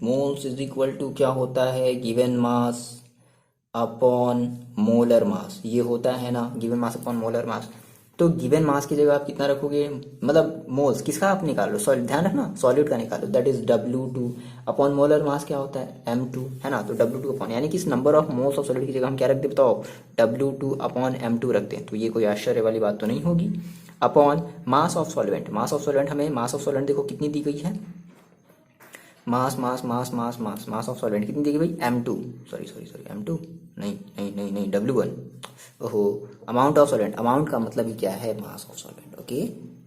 मोल्स इज इक्वल टू क्या होता है, गिवन मास अपॉन मोलर मास, ये होता है ना, given mass upon molar mass. तो गिवन मास की जगह आप कितना रखोगे, मतलब मोल्स किसका आप निकालो, सॉलिड, ध्यान रखना सॉलिड का निकालो, that is W2 upon molar मास क्या होता है, M2, है ना। तो W2 अपॉन, यानी कि इस number of moles of solid की जगह हम क्या रखते बताओ, W2 अपॉन M2 रखते हैं, तो ये कोई आश्चर्य वाली बात तो नहीं होगी। Upon mass of solvent, mass of solvent, हमें मास ऑफ सॉल्वेंट देखो कितनी दी गई है, मास मास मास मास मास मास ऑफ सॉल्वेंट कितनी दी गई भाई, M2, सॉरी M2 नहीं नहीं नहीं नहीं W1, ओहो, अमाउंट ऑफ सॉल्वेंट, अमाउंट का मतलब ही क्या है, mass of solvent, okay,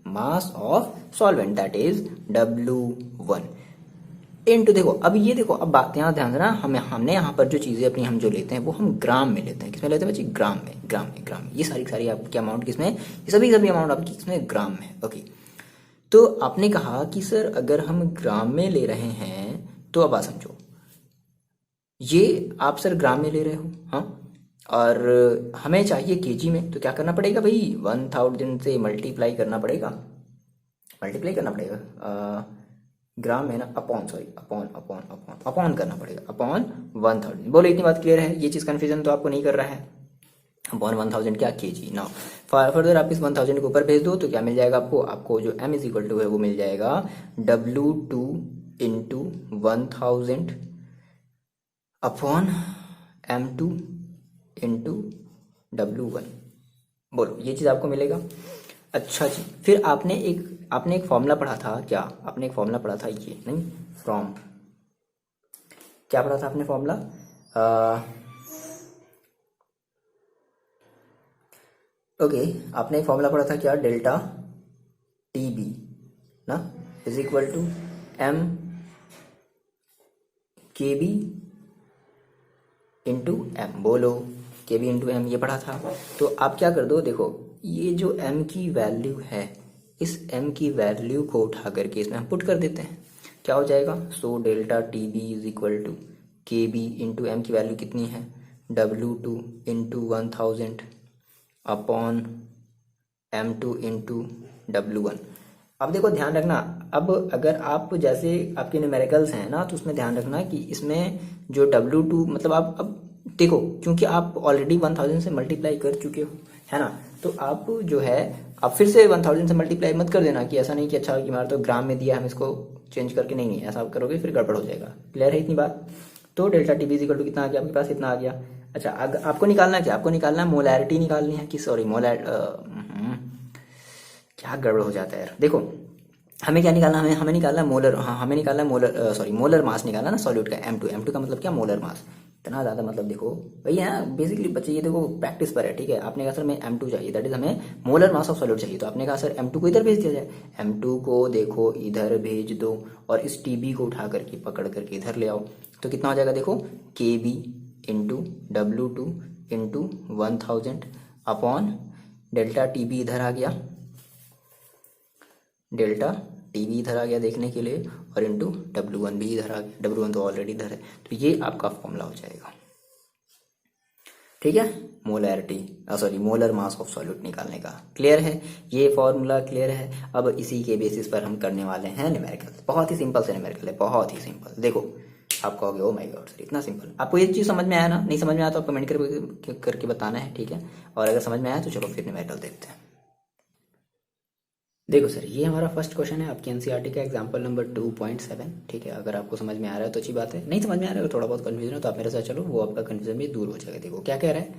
mass of solvent that is W1 into, देखो अब ये देखो, अब बात यहाँ ध्यान देना, हमने यहाँ पर जो चीजें अपनी हम जो लेते हैं वो हम ग्राम में लेते हैं, किसमें लेते हैं बच्चे, ग्राम में, ग्राम में, ये सारी आपकी अमाउंट किसमें, ये सभी अमाउंट आपकी किसमें, ग्राम में, ओके। तो आपने कहा कि सर अगर हम ग्राम में ले रहे हैं, तो अब बात समझो, ये आप सर ग्राम में ले रहे हो, हाँ, और हमें चाहिए केजी में, तो क्या करना पड़ेगा भाई, 1000 से मल्टीप्लाई करना पड़ेगा, ग्राम में ना, अपॉन करना पड़ेगा, अपॉन 1000। बोलो इतनी बात क्लियर है, ये चीज़ कन्फ्यूजन तो आपको नहीं कर रहा है, अपॉन 1000 क्या, केजी। नाउ फर्दर आप इस 1000 को ऊपर भेज दो तो क्या मिल जाएगा आपको जो m इज इक्वल टू है वो मिल जाएगा W2 into 1000 upon M2 into W1। बोलो ये चीज़ आपको मिलेगा। अच्छा जी, फिर आपने एक फॉर्मूला पढ़ा था, क्या आपने एक फॉर्मूला पढ़ा था, ये नहीं, फ्रॉम, क्या पढ़ा था आपने फॉर्मूला, ओके, आपने एक फॉर्मूला पढ़ा था क्या, डेल्टा TB ना is equal to M KB into M, बोलो KB इंटू M, ये पढ़ा था। तो आप क्या कर दो, देखो ये जो M की वैल्यू है, इस M की वैल्यू को उठा करके इसमें हम पुट कर देते हैं, क्या हो जाएगा, so delta TB is equal to KB into M की वैल्यू कितनी है, W2 into 1000 upon M2 into W1। अब देखो ध्यान रखना, अब अगर आप जैसे आपके न्यूमेरिकल्स हैं ना, तो उसमें ध्यान रखना कि इसमें जो W2 मतलब आप अब देखो, क्योंकि आप ऑलरेडी 1000 से मल्टीप्लाई कर चुके हो, है ना, तो आप जो है आप फिर से 1000 से मल्टीप्लाई मत कर देना, कि ऐसा नहीं कि अच्छा कि हमारा तो ग्राम में दिया हम इसको चेंज करके, नहीं ऐसा आप करोगे फिर गड़बड़ हो जाएगा। क्लियर है इतनी बात। तो डेल्टा TB इक्वल टू कितना आ गया आपके पास, इतना आ गया। अच्छा, आपको निकालना है क्या, आपको निकालना है मोलैरिटी निकालनी है कि सॉरी क्या गड़बड़ हो जाता है यार, देखो हमें क्या निकालना है, हमें निकालना है मोलर, हाँ हमें निकालना है मोलर, सॉरी मोलर मास निकालना ना सॉल्यूट का, M2 का मतलब क्या, मोलर मास। इतना ज़्यादा मतलब देखो भैया बेसिकली बच्चे ये देखो प्रैक्टिस पर है, ठीक है। आपने कहा सर मैं M2 चाहिए, दैट इज हमें मोलर मास ऑफ सॉलिड चाहिए, तो आपने कहा सर M2 को इधर भेज दिया जाए, M2 को देखो इधर भेज दो और इस TB को उठा करके पकड़ करके इधर ले आओ, तो कितना हो जाएगा देखो KB into W2 into 1000 upon delta TB इधर आ गया, डेल्टा TB इधर आ गया देखने के लिए, और इंटू W1 भी इधर आ गया, W1 तो ऑलरेडी इधर है, तो ये आपका फॉर्मूला हो जाएगा, ठीक है। Molarity sorry molar mass of solute निकालने का क्लियर है, ये फॉर्मूला क्लियर है। अब इसी के बेसिस पर हम करने वाले हैं न्यूमेरिकल, बहुत ही सिंपल से न्यूमेरिकल है, बहुत ही सिंपल। देखो आप कहोगे ओ माय गॉड सर इतना सिंपल, आपको ये चीज़ समझ में आया ना? नहीं समझ में आया तो आप कमेंट करके बताना है, ठीक है। और अगर समझ में आया तो चलो फिर न्यूमेरिकल देखते हैं। देखो सर ये हमारा फर्स्ट क्वेश्चन है आपके एनसीईआरटी का एग्जाम्पल नंबर 2.7, ठीक है। अगर आपको समझ में आ रहा है तो अच्छी बात है, नहीं समझ में आ रहा है थोड़ा बहुत कंफ्यूजन है तो आप मेरे साथ चलो, वो आपका कंफ्यूजन भी दूर हो जाएगा। देखो क्या कह रहा है,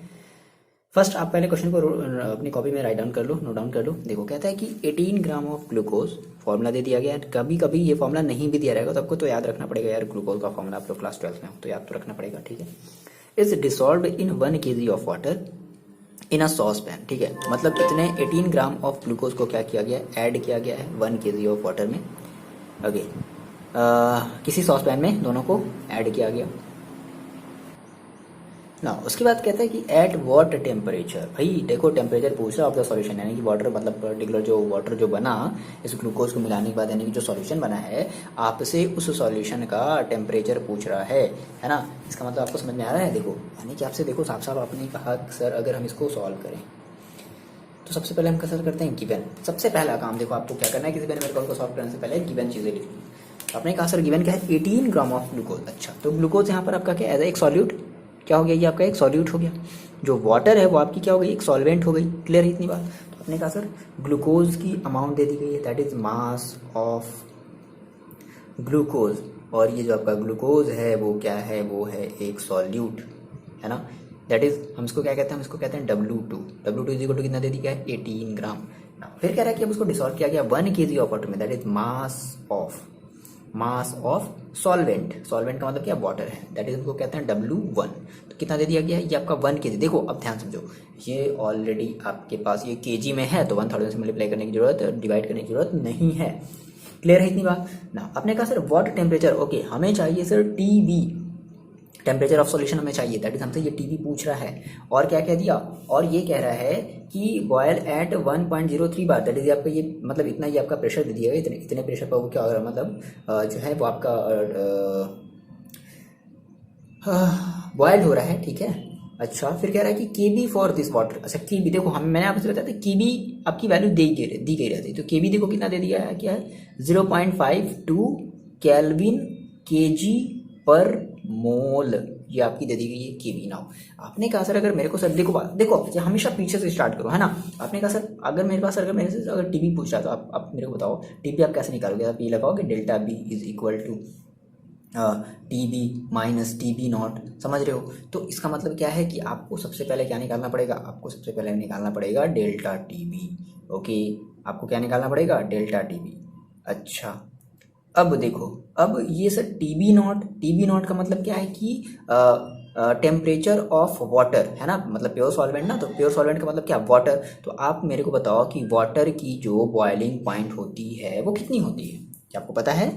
फर्स्ट आप पहले क्वेश्चन को अपनी कॉपी में राइट डाउन कर लो, नोट डाउन कर लो। देखो कहता है कि 18 ग्राम ऑफ ग्लूकोज फॉर्मूला दे दिया गया है। कभी कभी ये फॉर्मूला नहीं भी दिया रहेगा तो आपको तो याद रखना पड़ेगा यार, ग्लूकोज का फॉर्मूला आप लोग क्लास 12 में हो तो याद तो रखना पड़ेगा, ठीक है। Is dissolve in 1 kg of water in a sauce pan, ठीक है। मतलब इतने 18 ग्राम ऑफ ग्लूकोज को क्या किया गया, ऐड किया गया है 1 kg ऑफ वाटर में, ओके। किसी सॉस पैन में दोनों को ऐड किया गया ना। उसके बाद कहता है कि एट व्हाट टेम्परेचर, भाई देखो टेम्परेचर पूछ रहा है ऑफ द सॉल्यूशन, यानी कि वाटर मतलब पर्टिकुलर जो वाटर जो बना इस ग्लूकोज को मिलाने के बाद, यानी कि जो सॉल्यूशन बना है आपसे उस सॉल्यूशन का टेम्परेचर पूछ रहा है ना। इसका मतलब आपको समझ में आ रहा है। देखो यानी कि आपसे देखो साफ साफ आपने कहा सर अगर हम इसको सॉल्व करें तो सबसे पहले हम कसर करते हैं गिवन। सबसे पहला काम देखो आपको क्या करना है, किसी भी न्यूमेरिकल को सॉल्व करने से पहले गिवन चीजें लिखनी। आपने कहा सर गिवन क्या है 18 ग्राम ऑफ ग्लूकोज, अच्छा तो ग्लूकोज यहाँ पर आपका क्या एज एक सॉल्यूट क्या हो गया, ये आपका एक सॉल्यूट हो गया। जो वाटर है वो आपकी क्या हो गई, एक सॉल्वेंट हो गई। क्लियर है इतनी बात? तो आपने कहा सर ग्लूकोज की अमाउंट दे दी गई है, that is mass of glucose, और ये जो आपका ग्लूकोज है वो क्या है, वो है एक सॉल्यूट, है ना। दैट इज हम इसको क्या कहते हैं, हम इसको कहते हैं W2। W2 is equal to कितना दे दिया है 18 ग्राम। फिर कह रहा है कि अब उसको डिसॉल्व किया गया 1 kg ऑफ वाटर में, that is mass of solvent. Solvent का मतलब क्या, वाटर है, दैट इज उसको कहते हैं W1। तो कितना दे दिया गया है, ये आपका 1 kg। देखो अब ध्यान समझो, ये ऑलरेडी आपके पास ये kg में है तो 1000 से मल्टीप्लाई करने की जरूरत, डिवाइड करने की जरूरत नहीं है। क्लियर है इतनी बात ना। आपने कहा सर व्हाट टेम्परेचर, ओके हमें चाहिए sir TB, temperature of solution हमें चाहिए, दैट इज हमसे ये TB पूछ रहा है। और क्या कह दिया, और ये कह रहा है कि boil at 1.03 bar, that is आपका ये मतलब इतना ही आपका प्रेशर दे दिया गया, इतने प्रेशर पर वो क्या हो रहा है, मतलब जो है वो आपका बॉयल हो रहा है, ठीक है। अच्छा फिर कह रहा है कि KB फॉर दिस वाटर, अच्छा KB देखो हम मैंने आपसे बताया था KB आपकी वैल्यू दी गई रहती, तो KB देखो कितना दे दिया है, क्या है 0.52 केल्विन kg पर मोल, ये आपकी दे दी गई है KB। नाउ आपने कहा सर अगर मेरे को सर देखो हमेशा पीछे से स्टार्ट करो, है ना। आपने कहा सर अगर मेरे से अगर TB पूछ रहा है तो आप मेरे को बताओ TB आप कैसे निकालोगे, आप ये लगाओगे delta B is equal to TB minus TB naught, समझ रहे हो। तो इसका मतलब क्या है कि आपको सबसे पहले क्या निकालना पड़ेगा, आपको सबसे पहले निकालना पड़ेगा डेल्टा TB, ओके। आपको क्या निकालना पड़ेगा, डेल्टा TB। अच्छा अब देखो, अब ये सर TB नॉट का मतलब क्या है कि टेम्परेचर ऑफ वाटर, है ना, मतलब प्योर सॉल्वेंट ना, तो प्योर सॉल्वेंट का मतलब क्या, वाटर। तो आप मेरे को बताओ कि वाटर की जो बॉइलिंग पॉइंट होती है वो कितनी होती है, क्या आपको पता है?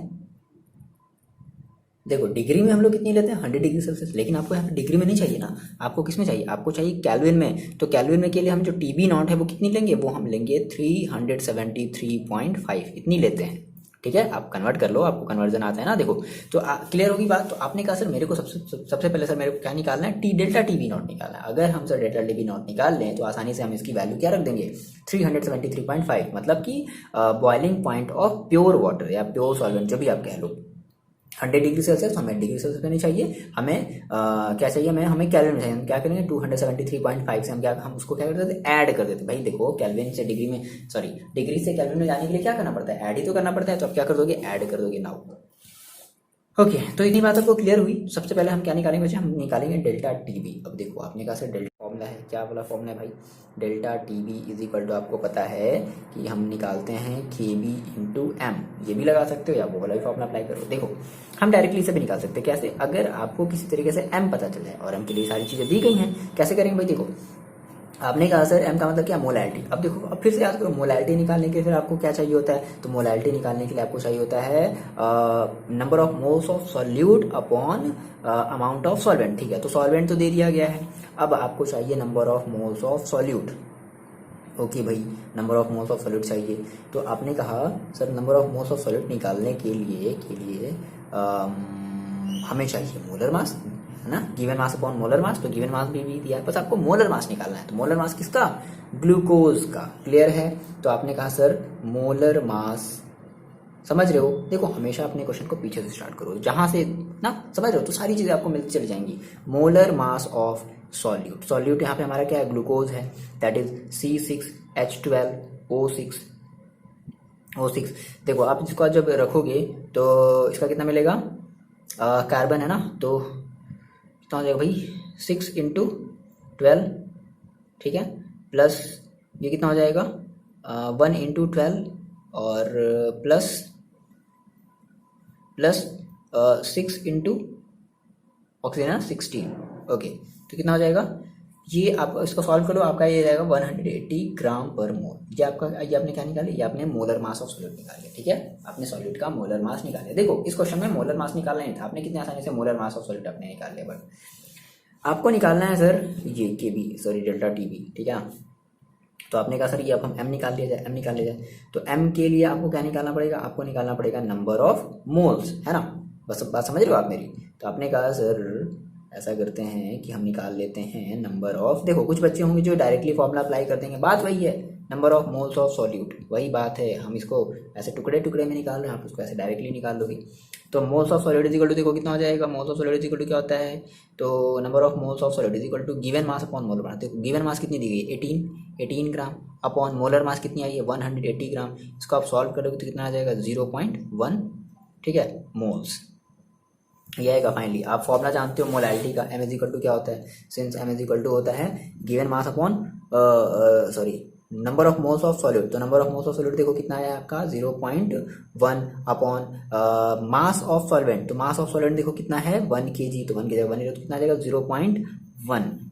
देखो डिग्री में हम लोग कितनी लेते हैं 100 डिग्री सेल्सियस, लेकिन आपको यहाँ पे डिग्री में नहीं चाहिए ना, आपको किस में चाहिए, आपको चाहिए कैल्विन में। तो कैल्विन में के लिए हम जो TB नॉट है वो कितनी लेंगे, वो हम लेंगे 373.5, इतनी लेते हैं, ठीक है। आप कन्वर्ट कर लो, आपको कन्वर्जन आता है ना। देखो तो क्लियर होगी बात। तो आपने कहा सर मेरे को सबसे पहले सर मेरे को क्या निकालना है, डेल्टा TB नॉट निकालना है। अगर हम सर डेल्टा TB नॉट निकाल लें तो आसानी से हम इसकी वैल्यू क्या रख देंगे 373.5, मतलब कि boiling point of pure water या प्योर सॉल्वेंट जो भी आप कह लो। 100 डिग्री सेल्सियस, हमें डिग्री सेल्सियस में नहीं चाहिए, हमें क्या चाहिए, हमें कैल्विन में चाहिए। हम क्या करेंगे 273.5 से हम उसको क्या कर देते, ऐड कर देते। भाई देखो कैल्विन से डिग्री में, सॉरी डिग्री से कैल्विन में जाने के लिए क्या करना पड़ता है, ऐड ही तो करना पड़ता है। तो आप क्या कर दोगे, ऐड कर दोगे। नाउ ओके, तो इतनी बात आपको क्लियर हुई। सबसे पहले हम क्या निकालेंगे, हम निकालेंगे डेल्टा TB। अब देखो आपने कहा सर डेल्टा फॉर्मूला है, क्या वाला फॉर्मूला है भाई, delta T B is equal to, आपको पता है कि हम निकालते हैं के बी इंटू एम, ये भी लगा सकते हो या वो वाला भी फॉर्मूला अप्लाई करो। देखो हम डायरेक्टली इसे भी निकाल सकते हैं, कैसे, अगर आपको किसी तरीके से एम पता चल जाए और एम के लिए सारी चीज़ें दी गई हैं, कैसे करेंगे भाई, देखो आपने कहा सर एम का मतलब क्या, मोलैलिटी। अब देखो अब फिर से याद करो, मोलैलिटी निकालने के लिए फिर आपको क्या चाहिए होता है, तो मोलैलिटी निकालने के लिए आपको चाहिए होता है number of moles of solute upon amount of solvent. ठीक है, तो सॉल्वेंट तो दे दिया गया है, अब आपको चाहिए number of moles of solute. Okay भाई, number of moles of solute चाहिए, तो आपने कहा sir number of moles of solute निकालने के लिए हमें चाहिए मोलर मास, है ना, given mass upon molar mass, तो गिवन मास भी दिया है, बस आपको मोलर मास निकालना है। तो मोलर मास किसका, ग्लूकोज का, क्लियर है। तो आपने कहा सर मोलर मास, समझ रहे हो, देखो हमेशा अपने क्वेश्चन को पीछे से स्टार्ट करो, जहां से ना समझ रहे हो तो सारी चीजें आपको मिलती चली जाएंगी। Molar mass of solute, solute यहाँ पे हमारा क्या है, ग्लूकोज है, दैट इज C6H12O6। देखो आप इसको जब रखोगे तो इसका कितना मिलेगा, कार्बन है ना, तो कितना हो जाएगा भाई, 6 × 12, ठीक है, प्लस ये कितना हो जाएगा 1 × 12 और प्लस 6 × ऑक्सीजन 16। ओके, तो कितना हो जाएगा, ये आप इसको सॉल्व करो, आपका ये जाएगा 180 ग्राम पर मोल। ये आपने क्या निकाली, ये आपने मोलर मास ऑफ सॉल्यूट निकाल लिया। ठीक है, आपने सॉल्यूट का मोलर मास निकाल लिया। देखो इस क्वेश्चन में मोलर मास निकालना नहीं था, आपने कितने आसानी से मोलर मास ऑफ सॉल्यूट आपने निकाल लिया, बट आपको निकालना है सर ये K B, sorry delta T B. ठीक है, तो आपने कहा सर ये अब हम एम निकाल लिया जाए, तो एम के लिए आपको क्या निकालना पड़ेगा, आपको निकालना पड़ेगा नंबर ऑफ मोल्स, है ना, बस बात समझ रहे हो आप मेरी। तो आपने कहा सर ऐसा करते हैं कि हम निकाल लेते हैं नंबर ऑफ, देखो कुछ बच्चे होंगे जो डायरेक्टली फॉर्मूला अप्लाई कर देंगे, बात वही है, number of moles of solute, वही बात है, हम इसको ऐसे टुकड़े टुकड़े में निकाल रहे हैं, आप उसको ऐसे डायरेक्टली निकाल लोगे। तो moles of solute is equal to, देखो कितना हो जाएगा, moles of solute is equal to क्या होता है, तो number of moles of solute is equal to given mass upon molar mass. देखो गिवन मास कितनी दी गई, 18 ग्राम, अपॉन मोलर मास कितनी आई है 180 ग्राम। इसको आप सॉल्व करोगे तो कितना आ जाएगा 0.1, ठीक है, मोल्स, ये आएगा फाइनली। आप फॉर्मूला जानते हो मोलैलिटी का, एम इज इक्वल टू क्या होता है, since M is equal to होता है given mass upon sorry number of moles of solute, तो number of moles of solute देखो कितना है आपका 0.1 अपॉन मास ऑफ सॉल्वेंट, तो मास ऑफ सॉल्वेंट देखो कितना है 1 kg, तो 1 kg 1 तो कितना आ जाएगा 0.1,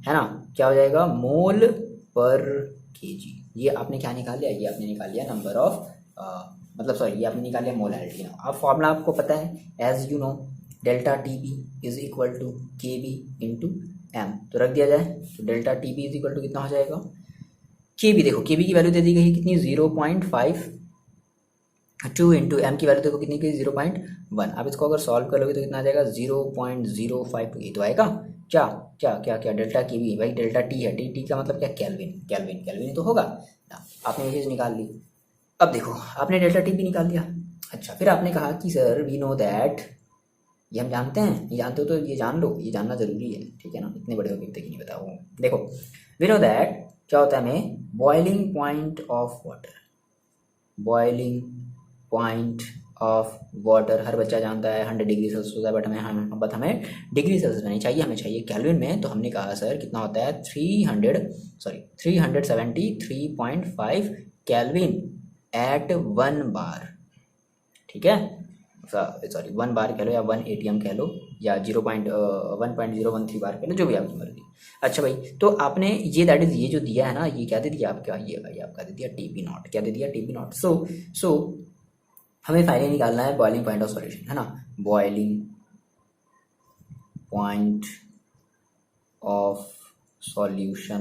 है ना, क्या हो जाएगा मोल पर kg। ये आपने क्या निकाल लिया, ये आपने निकाल लिया नंबर ऑफ मतलब सॉरी ये आपने निकाल लिया मोलैलिटी ना। अब फॉर्मूला आपको पता है, as you know delta T B is equal to K B into M, तो रख दिया जाए, तो delta T B is equal to कितना हो जाएगा, के बी, देखो के बी की वैल्यू दे दी गई है कितनी 0.52 इंटू एम की वैल्यू देखो कितनी की 0.1। आप इसको अगर सॉल्व करोगे तो कितना आ जाएगा 0.052, ये तो आएगा क्या क्या क्या क्या डेल्टा के बी, भाई डेल्टा टी है, टी का मतलब क्या, केल्विन, केल्विन केल्विन तो होगा ना। आपने ये चीज़ निकाल ली। अब देखो आपने डेल्टा टी भी निकाल लिया। अच्छा, फिर आपने कहा कि सर वी नो दैट, ये हम जानते हैं, ये जानते हो तो ये जान लो, ये जानना जरूरी है, ठीक है ना, इतने बड़े होकर तक नहीं बताओ। देखो वी नो दैट क्या होता है हमें, boiling point of water, boiling point of water हर बच्चा जानता है 100 डिग्री सेल्सियस होता है, बट हमें डिग्री सेल्सियस में नहीं चाहिए, हमें चाहिए केल्विन में। तो हमने कहा सर कितना होता है 373.5 केल्विन एट 1 बार, ठीक है, सॉरी 1 बार कह लो या 1 ATM कह लो या 1.013 बार कह लो, जो भी आपकी मर्जी। अच्छा भाई, तो आपने ये दैट इज ये जो दिया है ना, ये क्या दे दिया आपका, ये भाई आपका दे दिया TP नॉट, क्या दे दिया TP नॉट। सो हमें फाइनली निकालना है बॉइलिंग पॉइंट ऑफ सॉल्यूशन, है ना, boiling point of solution,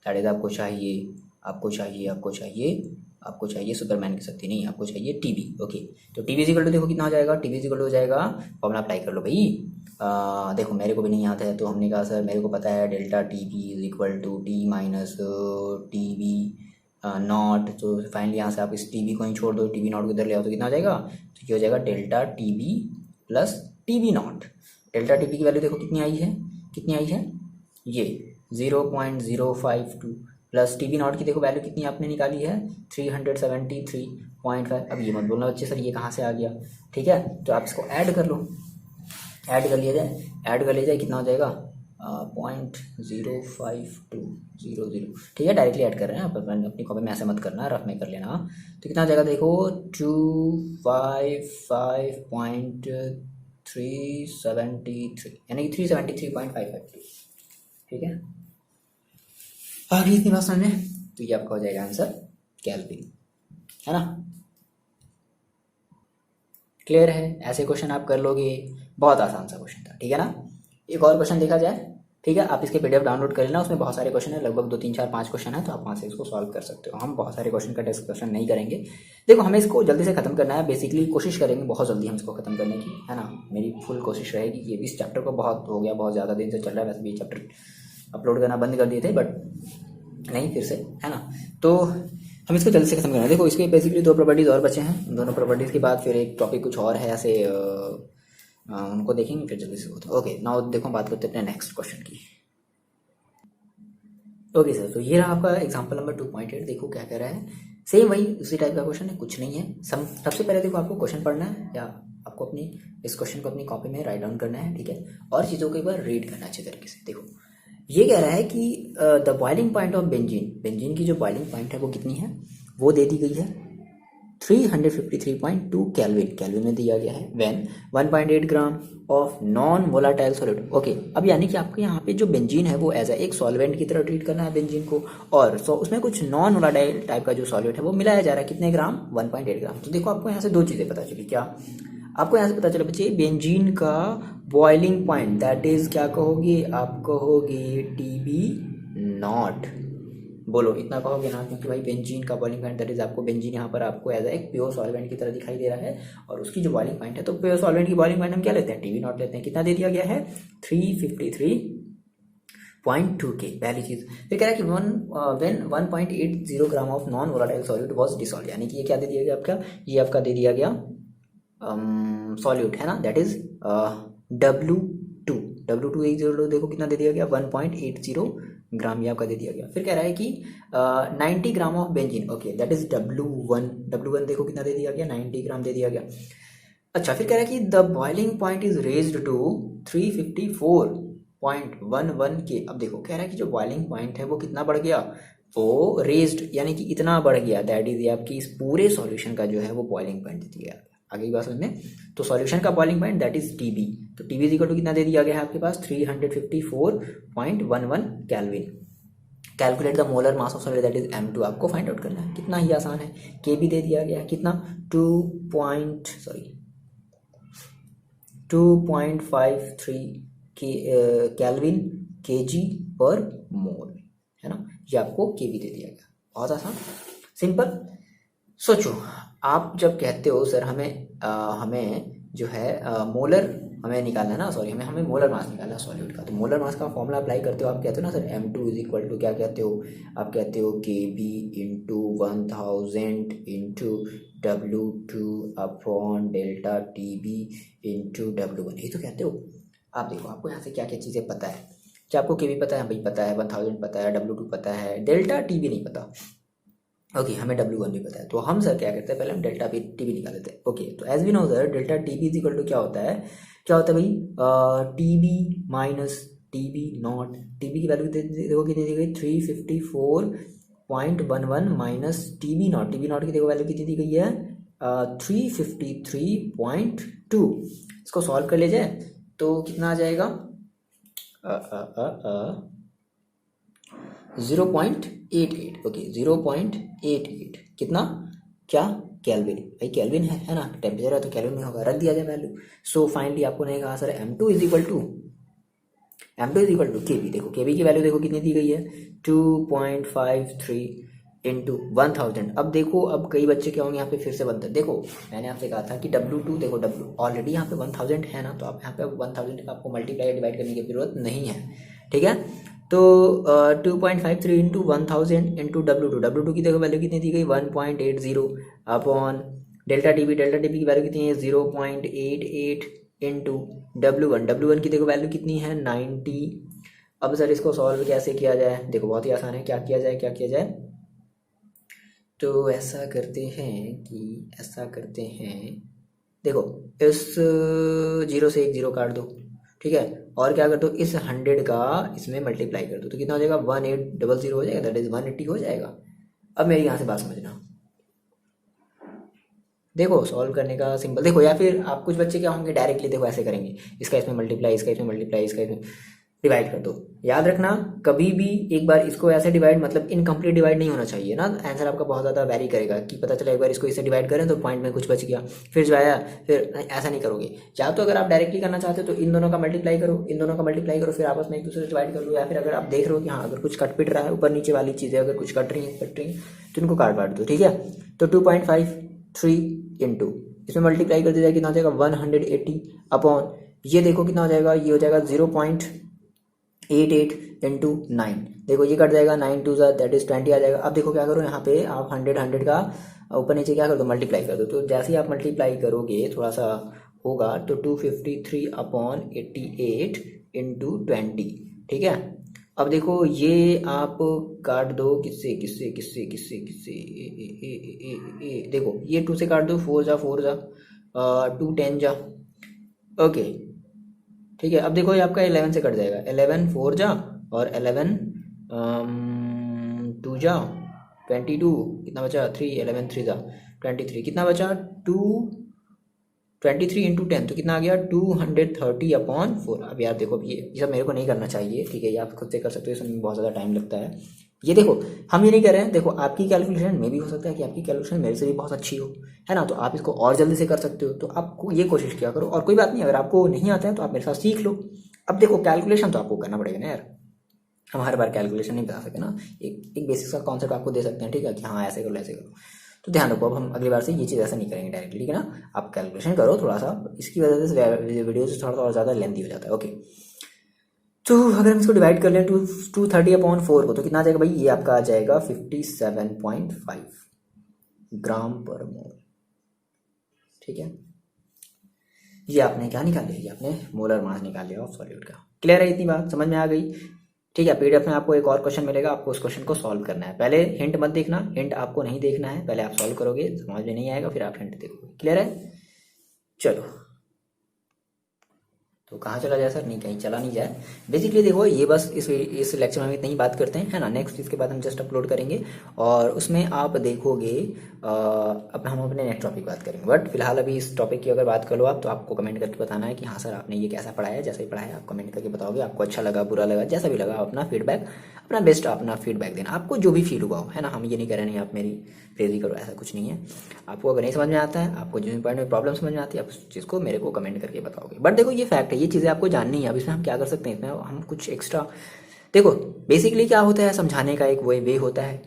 that is आपको चाहिए सुपरमैन की शक्ति नहीं, आपको चाहिए TB। ओके, तो TB इक्वल टू देखो कितना हो जाएगा, TB इक्वल टू हो जाएगा, फॉर्मूला अप्लाई कर लो भाई। देखो मेरे को भी नहीं आता है, तो हमने कहा सर मेरे को पता है delta TB is equal to T minus TB naught, तो फाइनली यहाँ से आप इस TB को ही छोड़ दो, TB नॉट को इधर ले आओ तो कितना हो जाएगा, तो ये हो जाएगा delta TB plus TB not. Delta TB की वैल्यू देखो कितनी आई है ये 0.052 प्लस TB नॉट की देखो वैल्यू कितनी आपने निकाली है 373.5। अब ये मत बोलना बच्चे सर ये कहाँ से आ गया, ठीक है, तो आप इसको ऐड कर लो, ऐड कर लिया जाए कितना हो जाएगा 0.05200, ठीक है, डायरेक्टली ऐड कर रहे हैं आप, अपनी कॉपी में ऐसे मत करना, रफ में कर लेना। तो कितना आ जाएगा देखो, 255.373, यानी कि 373.552, ठीक है। आगे इतनी बात समझ में, तो ये आपका हो जाएगा आंसर केल्विन, है ना। क्लियर है, ऐसे क्वेश्चन आप कर लोगे, बहुत आसान सा क्वेश्चन था, ठीक है ना। एक और क्वेश्चन देखा जाए, ठीक है, आप इसके पीडीएफ डाउनलोड कर लेना, उसमें बहुत सारे क्वेश्चन है, लगभग 2 3 4 5 क्वेश्चन है, तो आप वहाँ से इसको सॉल्व कर सकते हो। हम बहुत सारे क्वेश्चन का डिस्कशन नहीं करेंगे, देखो हमें इसको जल्दी से खत्म करना है, बेसिकली कोशिश करेंगे बहुत जल्दी हम इसको खत्म करने की, है ना। मेरी फुल कोशिश रहेगी कि इस चैप्टर को बहुत हो गया, बहुत ज़्यादा दिन से चल रहा है, वैसे भी चैप्टर अपलोड करना बंद कर दिए थे, बट नहीं फिर से, है ना। तो हम इसको जल्दी से खत्म करना है। देखो इसके बेसिकली 2 प्रॉपर्टीज़ और बचे हैं, दोनों प्रॉपर्टीज़ के बाद फिर एक टॉपिक कुछ और है ऐसे, उनको देखेंगे फिर जल्दी से होता है। ओके नाउ देखो बात करते हैं अपने नेक्स्ट क्वेश्चन की। ओके सर, तो ये रहा आपका एग्जांपल नंबर 2.8। देखो क्या कह रहा है, सेम वही उसी टाइप का क्वेश्चन है, कुछ नहीं है। सबसे पहले देखो आपको क्वेश्चन पढ़ना है, या आपको अपनी इस क्वेश्चन को अपनी कॉपी में राइट डाउन करना है, ठीक है, और चीज़ों को एक बार रीड करना अच्छे तरीके से। देखो ये कह रहा है कि the boiling point of benzene, benzene की जो बॉइलिंग पॉइंट है वो कितनी है, वो दे दी गई है 353.2 केल्विन, केल्विन में दिया गया है, when 1.8 gram of non volatile solid. Okay, अब यानी कि आपके यहाँ पे जो बेंजीन है वो एज एक सॉल्वेंट की तरह ट्रीट करना है बेंजीन को, और उसमें कुछ नॉन वोलाटाइल टाइप का जो सॉलिड है वो मिलाया जा रहा है, कितने ग्राम, 1.8 ग्राम। तो देखो आपको यहाँ से 2 चीज़ें पता चली, क्या आपको यहाँ से पता चला बच्चे, बेंजीन का बॉइलिंग पॉइंट दैट इज क्या कहोगे आप, कहोगे TB नॉट, बोलो इतना कहोगे ना, क्योंकि भाई बेंजीन का बॉइलिंग पॉइंट दैट इज आपको बेंजीन यहाँ पर आपको एज एक प्योर सॉल्वेंट की तरह दिखाई दे रहा है, और उसकी जो बॉइलिंग पॉइंट है, तो प्योर सॉल्वेंट की बॉइलिंग पॉइंट हम क्या लेते हैं, TB नॉट लेते हैं। कितना दे दिया गया है, 353.2 के। पहली चीज फिर कह रहा है कि when 1.80 gram of non volatile solute was dissolve, यानी कि ये क्या दे दिया गया आपका, ये आपका दे दिया गया सॉल्यूट, है ना, दैट इज W2, W2 एक जीरो, देखो कितना दे दिया गया, 1.80 ग्राम, ये आपका दे दिया गया। फिर कह रहा है कि 90 gram of benzene, okay that is W1 देखो कितना दे दिया गया, 90 ग्राम दे दिया गया। अच्छा, फिर कह रहा है कि the boiling point is raised to 354.11 K. अब देखो कह रहा है कि जो बॉइलिंग पॉइंट है वो कितना बढ़ गया, वो रेज्ड यानी कि इतना बढ़ गया, दैट इज आपकी इस पूरे सॉल्यूशन का जो है वो बॉइलिंग पॉइंट दे दिया गया। आगे की बात समझ में, तो सॉल्यूशन का boiling point that is TB, तो TB इज इक्वल टू कितना दे दिया गया है आपके पास, 354.11 kelvin. Calculate the molar mass of solid that is M2, आपको फाइंड आउट करना है, कितना ही आसान है। KB दे दिया गया है कितना, 2.53 केल्विन kg पर मोल, है ना, ये आपको KB दे दिया गया। बहुत आसान, सिंपल। सोचो आप जब कहते हो सर हमें जो है मोलर हमें निकालना है ना, सॉरी हमें मोलर मास निकालना है सॉल्यूट का, तो मोलर मास का फॉर्मूला अप्लाई करते हो, आप कहते हो ना sir M2 is equal to क्या कहते हो, आप कहते हो KB into 1000 into W2 upon delta TB into W1, यही तो कहते हो आप। देखो आपको यहाँ से क्या क्या चीज़ें पता है, क्या आपको KB पता है, भाई पता है, 1000 पता है, W2 पता है, डेल्टा TB नहीं पता, ओके हमें W1 भी पता है। तो हम सर क्या करते हैं, पहले हम डेल्टा TB निकाल लेते हैं। ओके, तो as we know sir delta TB is equal to क्या होता है, भाई TB minus TB naught, TB की वैल्यू देखो कितनी दी गई, 354.11 minus TB naught, TB naught की देखो वैल्यू कितनी दी गई है, 353.2। इसको सॉल्व कर ले जाए तो कितना आ जाएगा, 0.88, ओके 0.88 कितना, क्या केल्विन, भाई केल्विन है ना, टेम्परेचर है तो केल्विन में होगा, रख दिया जाए वैल्यू। सो फाइनली आपको नहीं कहा sir M2 is equal to KB, देखो KB की वैल्यू देखो कितनी दी गई है, 2.53 इंटू 1000। अब देखो अब कई बच्चे क्या होंगे यहाँ पे फिर से बनते, देखो मैंने आपसे कहा था कि W2 देखो W ऑलरेडी यहाँ पे 1000 है ना, तो आप यहाँ पे 1000 का आपको मल्टीप्लाई डिवाइड करने की जरूरत नहीं है, ठीक है। तो 2.53 इंटू 1000 इंटू W2 की देखो वैल्यू कितनी दी गई, 1.80 अपॉन डेल्टा TB की वैल्यू कितनी है, 0.88 इंटू W1 की देखो वैल्यू कितनी है, 90। अब सर इसको सॉल्व कैसे किया जाए, देखो बहुत ही आसान है, क्या किया जाए, तो ऐसा करते हैं, देखो इस 0 से एक 0 काट दो, ठीक है, और क्या कर दो, इस 100 का इसमें मल्टीप्लाई कर दो, तो कितना हो जाएगा 1800 हो जाएगा, दैट इज 180 हो जाएगा। अब मेरी यहाँ से बात समझना, देखो सॉल्व करने का सिंपल देखो, या फिर आप कुछ बच्चे क्या होंगे डायरेक्टली देखो ऐसे करेंगे, इसका इसमें मल्टीप्लाई, इसका इसमें मल्टीप्लाई, इसका इसमें डिवाइड कर दो। याद रखना कभी भी एक बार इसको ऐसे डिवाइड, मतलब इनकम्प्लीट डिवाइड नहीं होना चाहिए ना, आंसर आपका बहुत ज़्यादा वैरी करेगा कि पता चला एक बार इसको इससे डिवाइड करें तो पॉइंट में कुछ बच गया, फिर जो आया फिर ऐसा नहीं करोगे। या तो अगर आप डायरेक्टली करना चाहते हो तो इन दोनों का मल्टीप्लाई करो, इन दोनों का मल्टीप्लाई करो, फिर आपस में एक दूसरे से डिवाइड कर लो। या फिर अगर आप देख रहे हो कि हाँ अगर कुछ कट पिट रहा है, ऊपर नीचे वाली चीज़ें अगर कुछ कट रही हैं तो इनको काट दो, ठीक है। तो 2.53 इंटू इसमें मल्टीप्लाई कर दिया जाए, कितना हो जाएगा 180 अपॉन ये देखो कितना हो जाएगा, ये हो जाएगा 0.88 इंटू 9, देखो ये कट जाएगा, 9 2 दैट इज 20 आ जाएगा। अब देखो क्या करो, यहाँ पे आप 100 का ऊपर नीचे क्या कर दो, मल्टीप्लाई कर दो। तो जैसे ही आप मल्टीप्लाई करोगे थोड़ा सा होगा, तो 253 अपॉन 88 इंटू 20, ठीक है। अब देखो ये आप काट दो किससे किससे किससे किससे किससे देखो ये 2 से काट दो, 4 जा 2 10 जा, ओके ठीक है। अब देखो ये आपका 11 से कट जाएगा, 11 4 जा और 11 2 जा 22, कितना बचा 3, 11 3 जा 23, कितना बचा 23 इंटू 10, तो कितना आ गया 230 अपॉन 4। अब यार देखो ये सब मेरे को नहीं करना चाहिए, ठीक है, ये आप खुद से कर सकते हो, इसमें बहुत ज़्यादा टाइम लगता है। ये देखो हम ये नहीं कर रहे हैं, देखो आपकी कैलकुलेशन में भी हो सकता है कि आपकी कैलकुलेशन मेरे से भी बहुत अच्छी हो, है ना, तो आप इसको और जल्दी से कर सकते हो। तो आपको ये कोशिश किया करो, और कोई बात नहीं अगर आपको नहीं आता है तो आप मेरे साथ सीख लो। अब देखो कैलकुलेशन तो आपको करना पड़ेगा ना यार, हम हर बार कैलकुलेशन नहीं बता सकते ना, एक बेसिक सा कॉन्सेप्ट आपको दे सकते हैं, ठीक है, कि हाँ ऐसे करो ऐसे करो। तो ध्यान रखो, अब हम अगली बार से ये चीज़ ऐसा नहीं करेंगे डायरेक्टली, ठीक है ना। आप कैलकुलेशन करो थोड़ा सा, इसकी वजह से वीडियो से थोड़ा और ज़्यादा लेंथी हो जाता है, ओके। तो अगर हम इसको डिवाइड कर लें 230 अपॉन 4 को, तो कितना आ जाएगा भाई, ये आपका आ जाएगा 57.5 ग्राम पर मोल, ठीक है। ये आपने क्या निकाल लिया, ये आपने मोलर मास निकाल लिया ऑफ सॉल्यूट का। क्लियर है, इतनी बात समझ में आ गई, ठीक है। पीडीएफ में आपको एक और क्वेश्चन मिलेगा, आपको उस क्वेश्चन को सॉल्व करना है। पहले हिंट मत देखना, हिंट आपको नहीं देखना है, पहले आप सॉल्व करोगे, समझ में नहीं आएगा फिर आप हिंट देखोगे। क्लियर है, चलो। तो कहाँ चला जाए सर, नहीं कहीं चला नहीं जाए। बेसिकली देखो ये बस इस लेक्चर में हम इतनी ही बात करते हैं, है ना। नेक्स्ट इसके बाद हम जस्ट अपलोड करेंगे और उसमें आप देखोगे अपना हम अपने नेक्स्ट टॉपिक बात करेंगे। बट फिलहाल अभी इस टॉपिक की अगर बात कर लो आप, तो आपको कमेंट करके बताना है कि हाँ सर आपने ये कैसा पढ़ाया, जैसा ही पढ़ाया आप कमेंट करके बताओगे, आपको अच्छा लगा बुरा लगा जैसा भी लगा, अपना फीडबैक, अपना बेस्ट अपना फीडबैक देना, आपको जो भी फील हुआ हो, है ना। हम ये नहीं कह रहे नहीं आप मेरी प्रेज ही करो, ऐसा कुछ नहीं है। आपको अगर नहीं समझ में आता है, आपको जिस पॉइंट में प्रॉब्लम समझ में आती है, आप उस चीज़ को मेरे को कमेंट करके बताओगे। बट देखो ये फैक्ट है, ये चीज़ें आपको जाननी है। अब इसमें हम क्या कर सकते हैं, इसमें हम कुछ एक्स्ट्रा देखो बेसिकली क्या होता है, समझाने का एक वे होता है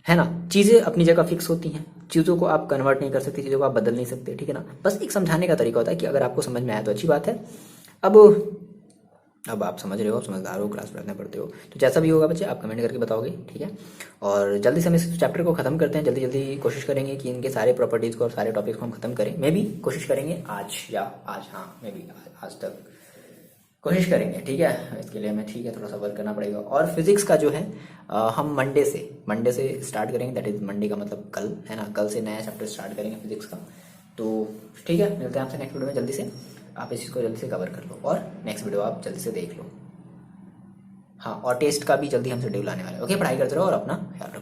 ना। चीज़ें अपनी जगह फिक्स होती हैं, चीज़ों को आप कन्वर्ट नहीं कर सकते, चीज़ों को आप बदल नहीं सकते, ठीक है ना। बस एक समझाने का तरीका होता है कि अगर आपको समझ में आया तो अच्छी बात है। अब आप समझ रहे हो, समझदार हो, क्लास पढ़ने पढ़ते हो, तो जैसा भी होगा बच्चे आप कमेंट करके बताओगे, ठीक है। और जल्दी से हम इस चैप्टर को ख़त्म करते हैं, जल्दी जल्दी कोशिश करेंगे कि इनके सारे प्रॉपर्टीज़ को और सारे टॉपिक्स को हम खत्म करें। मे भी कोशिश करेंगे आज हाँ मे भी आज तक कोशिश करेंगे, ठीक है। इसके लिए हमें ठीक है थोड़ा सा वर्क करना पड़ेगा। और फिजिक्स का जो है हम मंडे से स्टार्ट करेंगे, दैट इज मंडे का मतलब कल, है ना। कल से नया चैप्टर स्टार्ट करेंगे फिजिक्स का। तो ठीक है, मिलते हैं आपसे नेक्स्ट वीडियो में। जल्दी से आप इस चीज़ को जल्दी से कवर कर लो और नेक्स्ट वीडियो आप जल्दी से देख लो। हाँ, और टेस्ट का भी जल्दी हम शेड्यूल आने वाला है, ओके। पढ़ाई करते रहो और अपना ख्याल रखो।